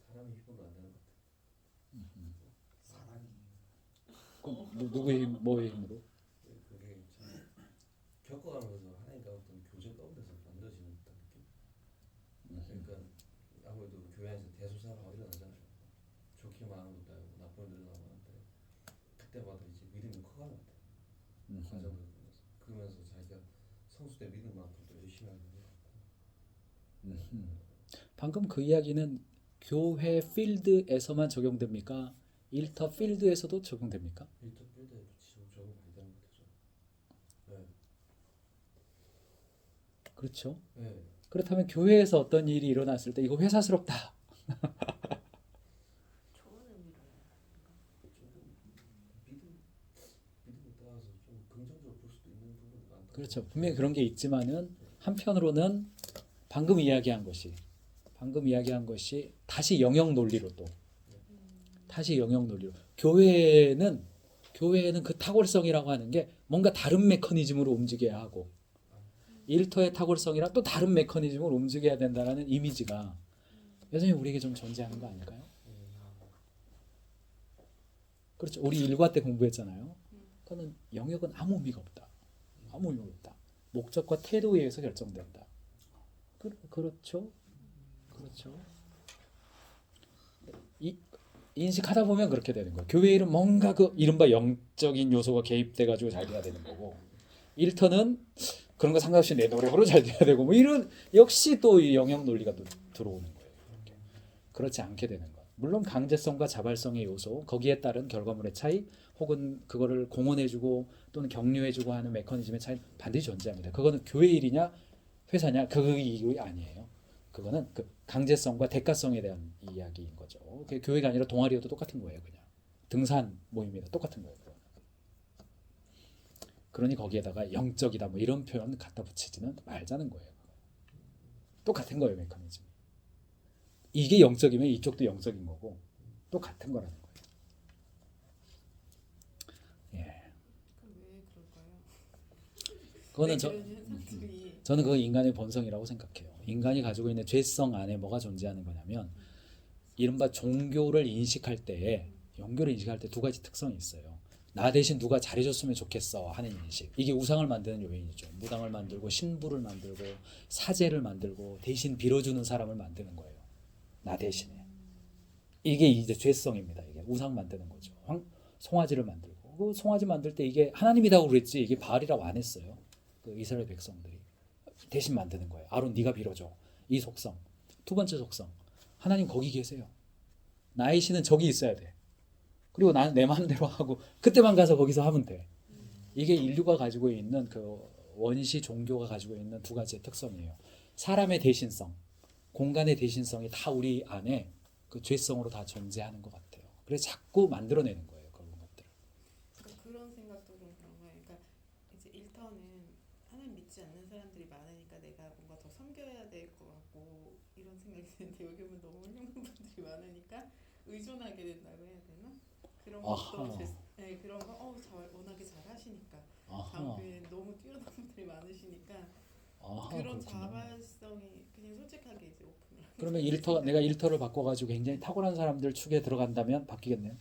사람이 힘으로 안 되는 것 같아요. 사랑이 그럼 누구의 힘, 뭐의 힘으로? 그게 참 겪어가면서 하나님과 어떤 교제 가운데서 만들어지는 듯한 느낌. 그러니까 아무래도 교회 안에서 대소사가 일어나잖아요. 좋게 말하는 것도 아니고 나쁜 일도 나오는데 그때마다 이제 믿음이 커가는 것 같아요. 과정을 그러면서 자기가 성수대 믿음만큼 또 열심히 하는 것 같고. 방금 그 이야기는 교회 필드에서만 적용됩니까? 일터 필드에서도 적용됩니까? 일터 필드에도 지금 적응 많이 되는 것 같아요. 네. 그렇죠. 네. 그렇다면 교회에서 어떤 일이 일어났을 때 이거 회사스럽다. 좋은 의미로. 믿음에 따라서 좀 긍정적으로 볼 수도 있는 부분이 많다. 그렇죠. 분명히 그런 게 있지만은 한편으로는 방금 이야기한 것이 다시 영역 논리로 또 다시 영역 논리로 교회는 그 탁월성이라고 하는 게 뭔가 다른 메커니즘으로 움직여야 하고 일터의 탁월성이랑 또 다른 메커니즘으로 움직여야 된다는 이미지가 여전히 우리에게 좀 존재하는 거 아닐까요? 그렇죠. 우리 일과 때 공부했잖아요. 그거는 영역은 아무 의미가 없다. 아무 의미가 없다. 목적과 태도에 의해서 결정된다. 그렇죠. 인식하다 보면 그렇게 되는 거예요. 교회 일은 뭔가 그 이른바 영적인 요소가 개입돼 가지고 잘 돼야 되는 거고 일터는 그런 거 상관없이 내 노력으로 잘 돼야 되고 뭐 이런 역시 또 이 영역 논리가 또 들어오는 거예요. 이렇게. 그렇지 않게 되는 것. 물론 강제성과 자발성의 요소 거기에 따른 결과물의 차이 혹은 그거를 공헌해주고 또는 격려해주고 하는 메커니즘의 차이 반드시 존재합니다. 그거는 교회 일이냐 회사냐 그게 아니에요. 그거는 그 강제성과 대가성에 대한 이야기인 거죠. 그게 교회가 아니라 동아리여도 똑같은 거예요. 그냥 등산 모임이다 똑같은 거예요. 그러니 거기에다가 영적이다 뭐 이런 표현 갖다 붙이지는 말자는 거예요. 똑같은 거예요 메커니즘. 이게 영적이면 이쪽도 영적인 거고 똑같은 거라는 거예요. 예. 그럼 왜 그럴까요? 그거는 그런 현상들이 저는 그거 인간의 본성이라고 생각해요. 인간이 가지고 있는 죄성 안에 뭐가 존재하는 거냐면 이른바 종교를 인식할 때에 두 가지 특성이 있어요. 나 대신 누가 잘해줬으면 좋겠어 하는 인식. 이게 우상을 만드는 요인이죠. 무당을 만들고 신부를 만들고 사제를 만들고 대신 빌어주는 사람을 만드는 거예요. 나 대신에. 이게 이제 죄성입니다. 이게 우상 만드는 거죠. 송아지를 만들고 그 송아지 만들 때 이게 하나님이라고 그랬지 이게 바알이라고 안 했어요. 그 이스라엘 백성들이 대신 만드는 거예요. 아론 네가 빌어줘. 이 속성. 두 번째 속성. 하나님 거기 계세요. 나의 신은 저기 있어야 돼. 그리고 나는 내 마음대로 하고 그때만 가서 거기서 하면 돼. 이게 인류가 가지고 있는 그 원시 종교가 가지고 있는 두 가지의 특성이에요. 사람의 대신성, 공간의 대신성이 다 우리 안에 그 죄성으로 다 존재하는 것 같아요. 그래서 자꾸 만들어내는 거예요. 그런 것들을. 그런 생각도 좀 그런 거예요. 그러니까 이제 일터는 하나님 믿지 않는 사람들이 많으니까 내가 뭔가 더 섬겨야 될 것 같고 이런 생각이 드는데 여기 오면 너무 훌륭한 분들이 많으니까 의존하게 된다고 해야 되나? 그런 것도 그런 거 워낙에 잘 하시니까 다음 교회에 너무 뛰어난 분들이 많으시니까 그런 자발성이 그냥 솔직하게 이제 오픈을 하게 그러면 내가 일터를 바꿔가지고 굉장히 탁월한 사람들 축에 들어간다면 바뀌겠네요.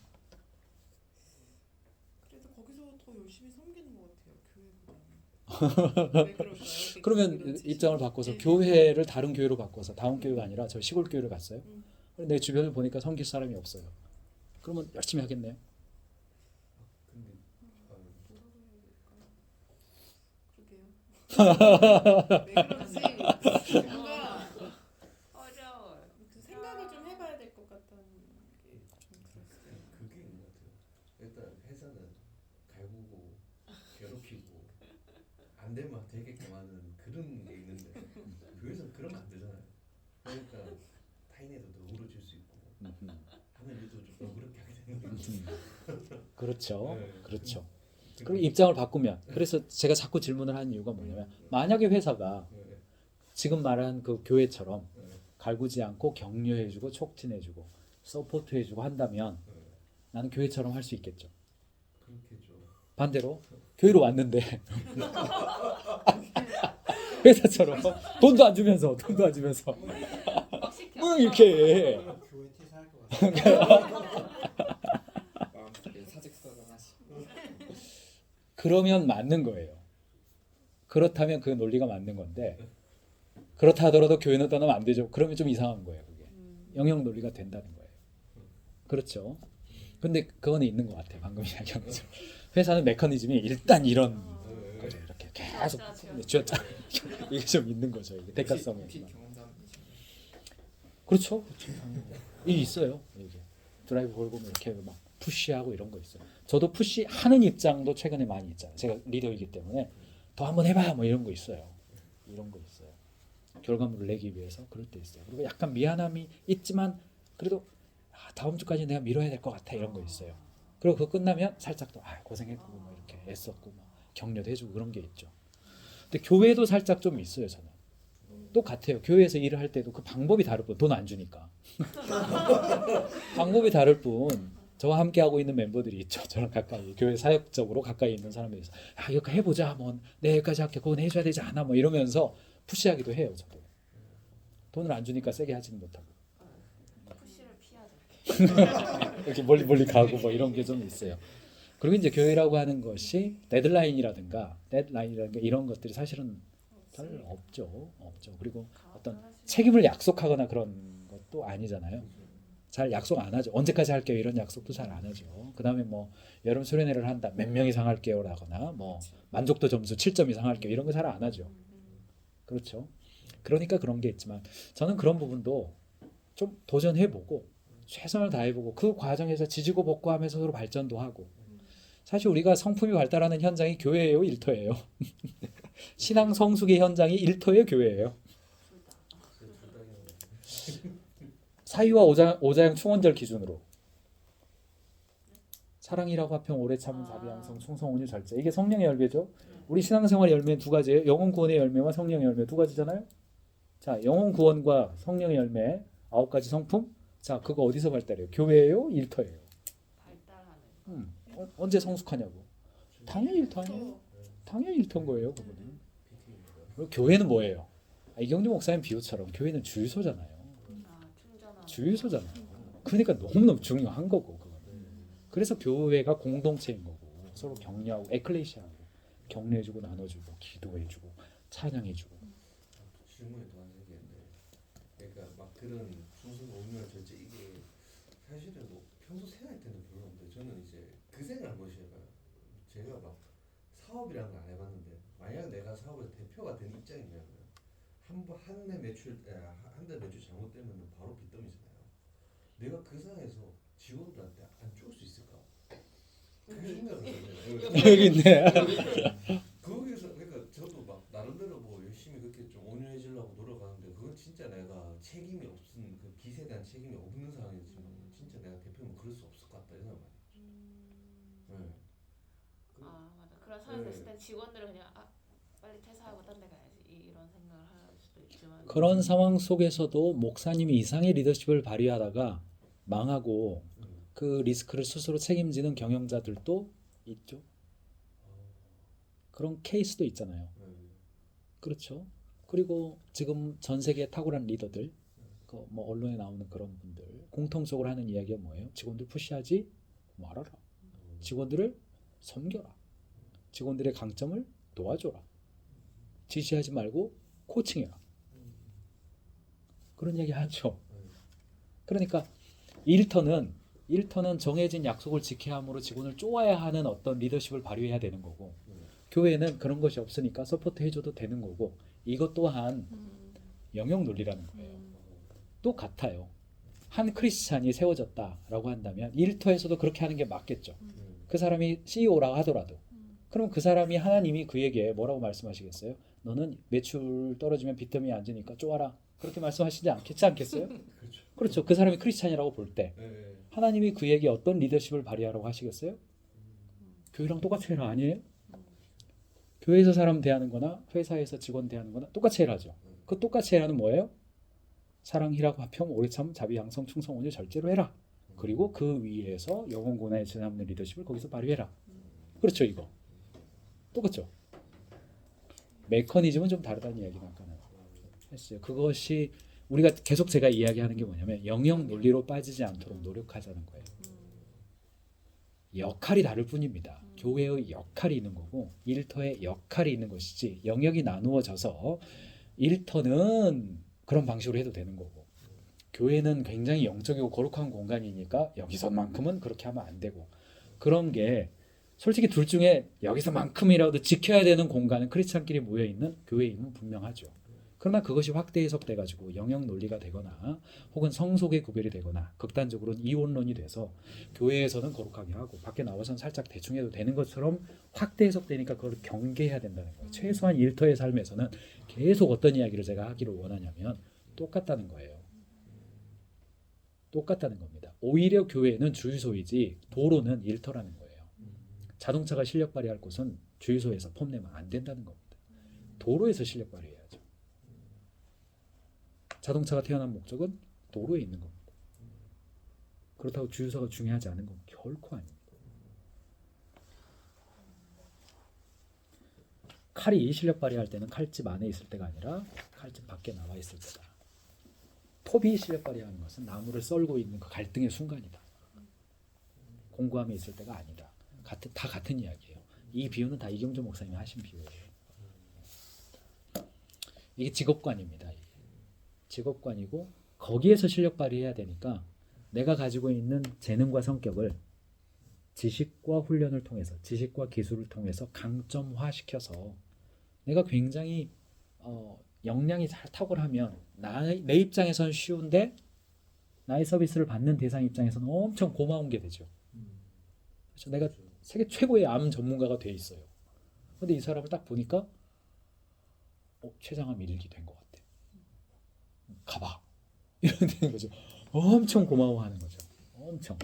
그래도 거기서 더 열심히 섬기는 것 같아요. 교회보다는. 왜 그럴까요? 그러면 입장을 바꿔서 교회를 다른 교회로 바꿔서 다음 교회가 아니라 저 시골 교회를 갔어요. 내 주변을 보니까 섬길 사람이 없어요. 그러면 열심히 하겠네요. 근데 그러게요. 왜 그런지 뭔가 어려워요. 그 생각을 좀 해봐야 될 것 같다는 게 좀 들었어요. 그게 되면 되게끔 하는 그런 게 있는데 교회에서 그러면 안 되잖아요. 그러니까 타인에도 더 우러질 수 있고 하는 일도 좀 너그럽게 하게 되는 거죠. 그렇죠. 네. 그렇죠. 그리고 입장을 바꾸면 그래서 제가 자꾸 질문을 하는 이유가 뭐냐면 만약에 회사가 네. 지금 말한 그 교회처럼 네. 갈구지 않고 격려해주고 촉진해주고 서포트해주고 한다면 네. 나는 교회처럼 할 수 있겠죠. 그렇겠죠. 반대로 교회로 왔는데 회사처럼 돈도 안 주면서 막 시켜. 뭐 이렇게 해. 교회 퇴사할 것 같아요. 마음속에 사직서를 하시고 그러면 맞는 거예요. 그렇다면 그 논리가 맞는 건데 그렇다 하더라도 교회는 떠나면 안 되죠. 그러면 좀 이상한 거예요. 그게 영역 논리가 된다는 거예요. 그렇죠. 근데 그거는 있는 것 같아요. 방금 이야기한 것처럼 회사는 메커니즘이 일단 이런 거죠. 이렇게 계속 쥐었다. 이게 좀 있는 거죠. 이게 대가성이. 혹시 경험담이신가요? 그렇죠. 이 있어요. 이게 드라이브 걸고 이렇게 막 푸시하고 이런 거 있어요. 저도 푸시하는 입장도 최근에 많이 있잖아요. 제가 리더이기 때문에 더 한번 해봐 뭐 이런 거 있어요. 이런 거 있어요. 결과물을 내기 위해서 그럴 때 있어요. 그리고 약간 미안함이 있지만 그래도 다음 주까지 내가 미뤄야 될 것 같아 이런 거 있어요. 그리고 그거 끝나면 살짝 또 고생했고 뭐 이렇게 애썼고 뭐 격려도 해주고 그런 게 있죠. 근데 교회도 살짝 좀 있어요. 저는 똑같아요. 교회에서 일을 할 때도 그 방법이 다를 뿐 돈 안 주니까 방법이 다를 뿐 저와 함께 하고 있는 멤버들이 있죠. 저랑 가까이 교회 사역적으로 가까이 있는 사람들이 있어. 야 이거 해보자. 뭐 내일까지 할게. 그건 해줘야 되지 않아. 뭐 이러면서 푸시하기도 해요. 저도 돈을 안 주니까 세게 하지는 못하고 푸시를 피하죠. 이렇게 멀리 가고 뭐 이런 게 좀 있어요. 그리고 이제 교회라고 하는 것이 데드라인이라든가 이런 것들이 사실은 잘 없죠. 그리고 어떤 책임을 약속하거나 그런 것도 아니잖아요. 잘 약속 안 하죠. 언제까지 할게요 이런 약속도 잘 안 하죠. 그 다음에 뭐 여름 수련회를 한다 몇 명 이상 할게요라거나 뭐 만족도 점수 7점 이상 할게요 이런 거 잘 안 하죠. 그렇죠. 그러니까 그런 게 있지만 저는 그런 부분도 좀 도전해보고 최선을 다해보고 그 과정에서 지지고 볶고 하면서 서로 발전도 하고 사실 우리가 성품이 발달하는 현장이 교회예요 일터예요. 신앙 성숙의 현장이 일터예요 교회예요. 사위와 오자양 충원절 기준으로 사랑이라고 화평 오래 참은 자비 양성 충성 온유 절제 이게 성령의 열매죠. 우리 신앙생활 열매는 두 가지예요. 영혼 구원의 열매와 성령의 열매 두 가지잖아요. 자 영혼 구원과 성령의 열매 9가지 성품. 자 그거 어디서 발달해요? 교회예요? 일터예요? 발달하는. 언제 성숙하냐고. 당연히 일터 아니에요? 당연히 일터인 거예요 그거는. 그리고 교회는 뭐예요? 이경주 목사님 비유처럼 교회는 주유소잖아요. 충전하는. 주유소잖아요. 그러니까 너무너무 중요한 거고 그거는. 그래서 교회가 공동체인 거고 서로 격려하고 에클레시아하고 격려해주고 나눠주고 기도해주고 찬양해주고. 질문이 더 한 생기는데, 그러니까 막 그런 충성 온유와 절제 이게 사실은 뭐 평소 생활 때는 별로 없는데 저는 이제 그 생각을 한 번씩 해봐요. 제가 막 사업이라는 걸 안 해봤는데 만약 내가 사업의 대표가 된 입장이면 한해 매출 잘못되면 바로 빚더미잖아요. 내가 그 상황에서 직원들한테 안 줄 수 있을까? 그 생각을 해요. 여기 있네. 거기서 그러니까 저도 막 나름대로 뭐 열심히 그렇게 좀 온유해지려고 노력하는데 그건 진짜 내가 책임이 없은 그 빚에 대한 책임이 없는 상황이었지만 진짜 내가 대표면 그럴 수 없을 것 같다 이런 말. 네. 맞아. 그런 상황이 네. 됐을 땐 직원들은 그냥 빨리 퇴사하고 딴 데 가야지 이런 생각을 할 수도 있지만 그런 상황 속에서도 목사님이 이상의 리더십을 발휘하다가 망하고 그 리스크를 스스로 책임지는 경영자들도 있죠. 그런 케이스도 있잖아요. 그렇죠. 그리고 지금 전 세계 탁월한 리더들, 뭐 언론에 나오는 그런 분들 공통적으로 하는 이야기가 뭐예요? 직원들 푸시하지 말아라. 직원들을 섬겨라. 직원들의 강점을 도와줘라. 지시하지 말고 코칭해라. 그런 얘기 하죠. 그러니까 일터는 정해진 약속을 지켜야 함으로 직원을 쪼아야 하는 어떤 리더십을 발휘해야 되는 거고 교회는 그런 것이 없으니까 서포트 해줘도 되는 거고 이것 또한 영역 논리라는 거예요. 또 같아요. 한 크리스찬이 세워졌다라고 한다면 일터에서도 그렇게 하는 게 맞겠죠. 그 사람이 CEO라고 하더라도 그럼 그 사람이 하나님이 그에게 뭐라고 말씀하시겠어요? 너는 매출 떨어지면 빚더미에 앉으니까 쪼아라. 그렇게 말씀하시지 않겠어요? 그렇죠. 그렇죠. 그 사람이 크리스찬이라고 볼 때 네. 하나님이 그에게 어떤 리더십을 발휘하라고 하시겠어요? 교회랑 똑같이 해라 아니에요? 교회에서 사람 대하는 거나 회사에서 직원 대하는 거나 똑같이 해라죠. 그 똑같이 해라는 뭐예요? 사랑, 희락, 화평, 오래 참, 자비, 양성, 충성, 온유 절제로 해라. 그리고 그 위에서 영혼 고난에 지나는 리더십을 거기서 발휘해라. 그렇죠, 이거. 똑같죠. 메커니즘은 좀 다르다는 이야기는 아까는 했어요. 그것이 우리가 계속 제가 이야기하는 게 뭐냐면 영역 논리로 빠지지 않도록 노력하자는 거예요. 역할이 다를 뿐입니다. 교회의 역할이 있는 거고 일터의 역할이 있는 것이지 영역이 나누어져서 일터는 그런 방식으로 해도 되는 거고 교회는 굉장히 영적이고 거룩한 공간이니까 여기서만큼은 그렇게 하면 안 되고 그런 게 솔직히 둘 중에 여기서만큼이라도 지켜야 되는 공간은 크리스찬끼리 모여있는 교회임은 분명하죠. 그러나 그것이 확대 해석돼가지고 영역 논리가 되거나 혹은 성속의 구별이 되거나 극단적으로는 이원론이 돼서 교회에서는 거룩하게 하고 밖에 나와서는 살짝 대충 해도 되는 것처럼 확대 해석되니까 그걸 경계해야 된다는 거예요. 최소한 일터의 삶에서는 계속 어떤 이야기를 제가 하기를 원하냐면 똑같다는 거예요. 똑같다는 겁니다. 오히려 교회는 주유소이지 도로는 일터라는 거예요. 자동차가 실력 발휘할 곳은 주유소에서 폼내면 안 된다는 겁니다. 도로에서 실력 발휘해야죠. 자동차가 태어난 목적은 도로에 있는 겁니다. 그렇다고 주유소가 중요하지 않은 건 결코 아닙니다. 칼이 실력 발휘할 때는 칼집 안에 있을 때가 아니라 칼집 밖에 나와 있을 때다. 톱이 실력 발휘하는 것은 나무를 썰고 있는 그 갈등의 순간이다. 공구함에 있을 때가 아니다. 다 같은 이야기예요. 이 비유는 다 이경조 목사님이 하신 비유예요. 이게 직업관입니다. 직업관이고 거기에서 실력 발휘해야 되니까 내가 가지고 있는 재능과 성격을 지식과 훈련을 통해서 지식과 기술을 통해서 강점화시켜서 내가 굉장히 역량이 잘 탁월하면 내 입장에서는 쉬운데 나의 서비스를 받는 대상 입장에서는 엄청 고마운 게 되죠. 그래서 내가 세계 최고의 암 전문가가 돼 있어요. 근데 이 사람을 딱 보니까 췌장암 일기 된 것 같아. 가봐. 이런 되는 거죠. 엄청 고마워하는 거죠. 엄청.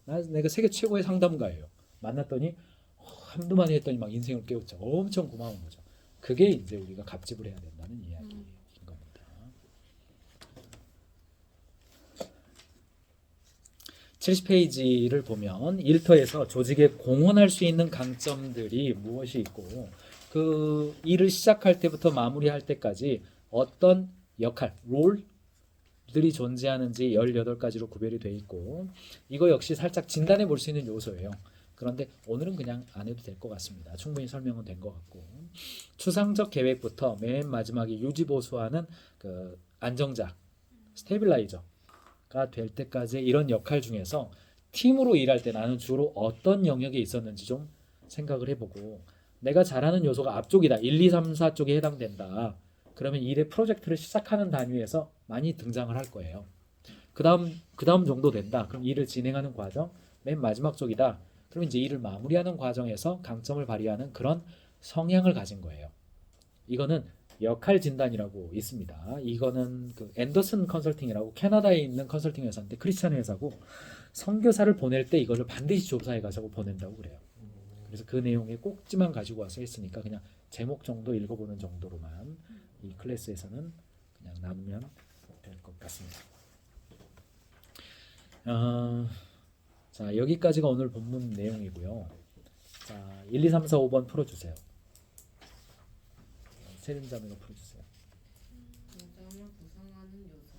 내가 세계 최고의 상담가예요. 만났더니 한두 마디 했더니 막 인생을 깨우쳐. 엄청 고마운 거죠. 그게 이제 우리가 갑집을 해야 된다는 이야기인 겁니다. 70페이지를 보면 일터에서 조직에 공헌할 수 있는 강점들이 무엇이 있고 그 일을 시작할 때부터 마무리할 때까지 어떤 역할, 롤들이 존재하는지 18가지로 구별이 되어 있고 이거 역시 살짝 진단해 볼 수 있는 요소예요. 그런데 오늘은 그냥 안 해도 될 것 같습니다. 충분히 설명은 된 것 같고 추상적 계획부터 맨 마지막에 유지보수하는 그 안정자, 스테빌라이저가 될 때까지 이런 역할 중에서 팀으로 일할 때 나는 주로 어떤 영역에 있었는지 좀 생각을 해보고 내가 잘하는 요소가 앞쪽이다. 1, 2, 3, 4 쪽에 해당된다. 그러면 일의 프로젝트를 시작하는 단위에서 많이 등장을 할 거예요. 그 다음 정도 된다. 그럼 일을 진행하는 과정, 맨 마지막 쪽이다. 그럼 이제 일을 마무리하는 과정에서 강점을 발휘하는 그런 성향을 가진 거예요. 이거는 역할 진단이라고 있습니다. 이거는 그 앤더슨 컨설팅이라고 캐나다에 있는 컨설팅 회사인데 크리스찬 회사고 선교사를 보낼 때 이거를 반드시 조사해 가자고 보낸다고 그래요. 그래서 그 내용의 꼭지만 가지고 와서 했으니까 그냥 제목 정도 읽어보는 정도로만 이 클래스에서는 그냥 나누면 될 것 같습니다. 자, 여기까지가 오늘 본문 내용이고요. 자, 1, 2, 3, 4, 5번 풀어주세요. 세림자매가 풀어주세요. 강점을 구성하는 요소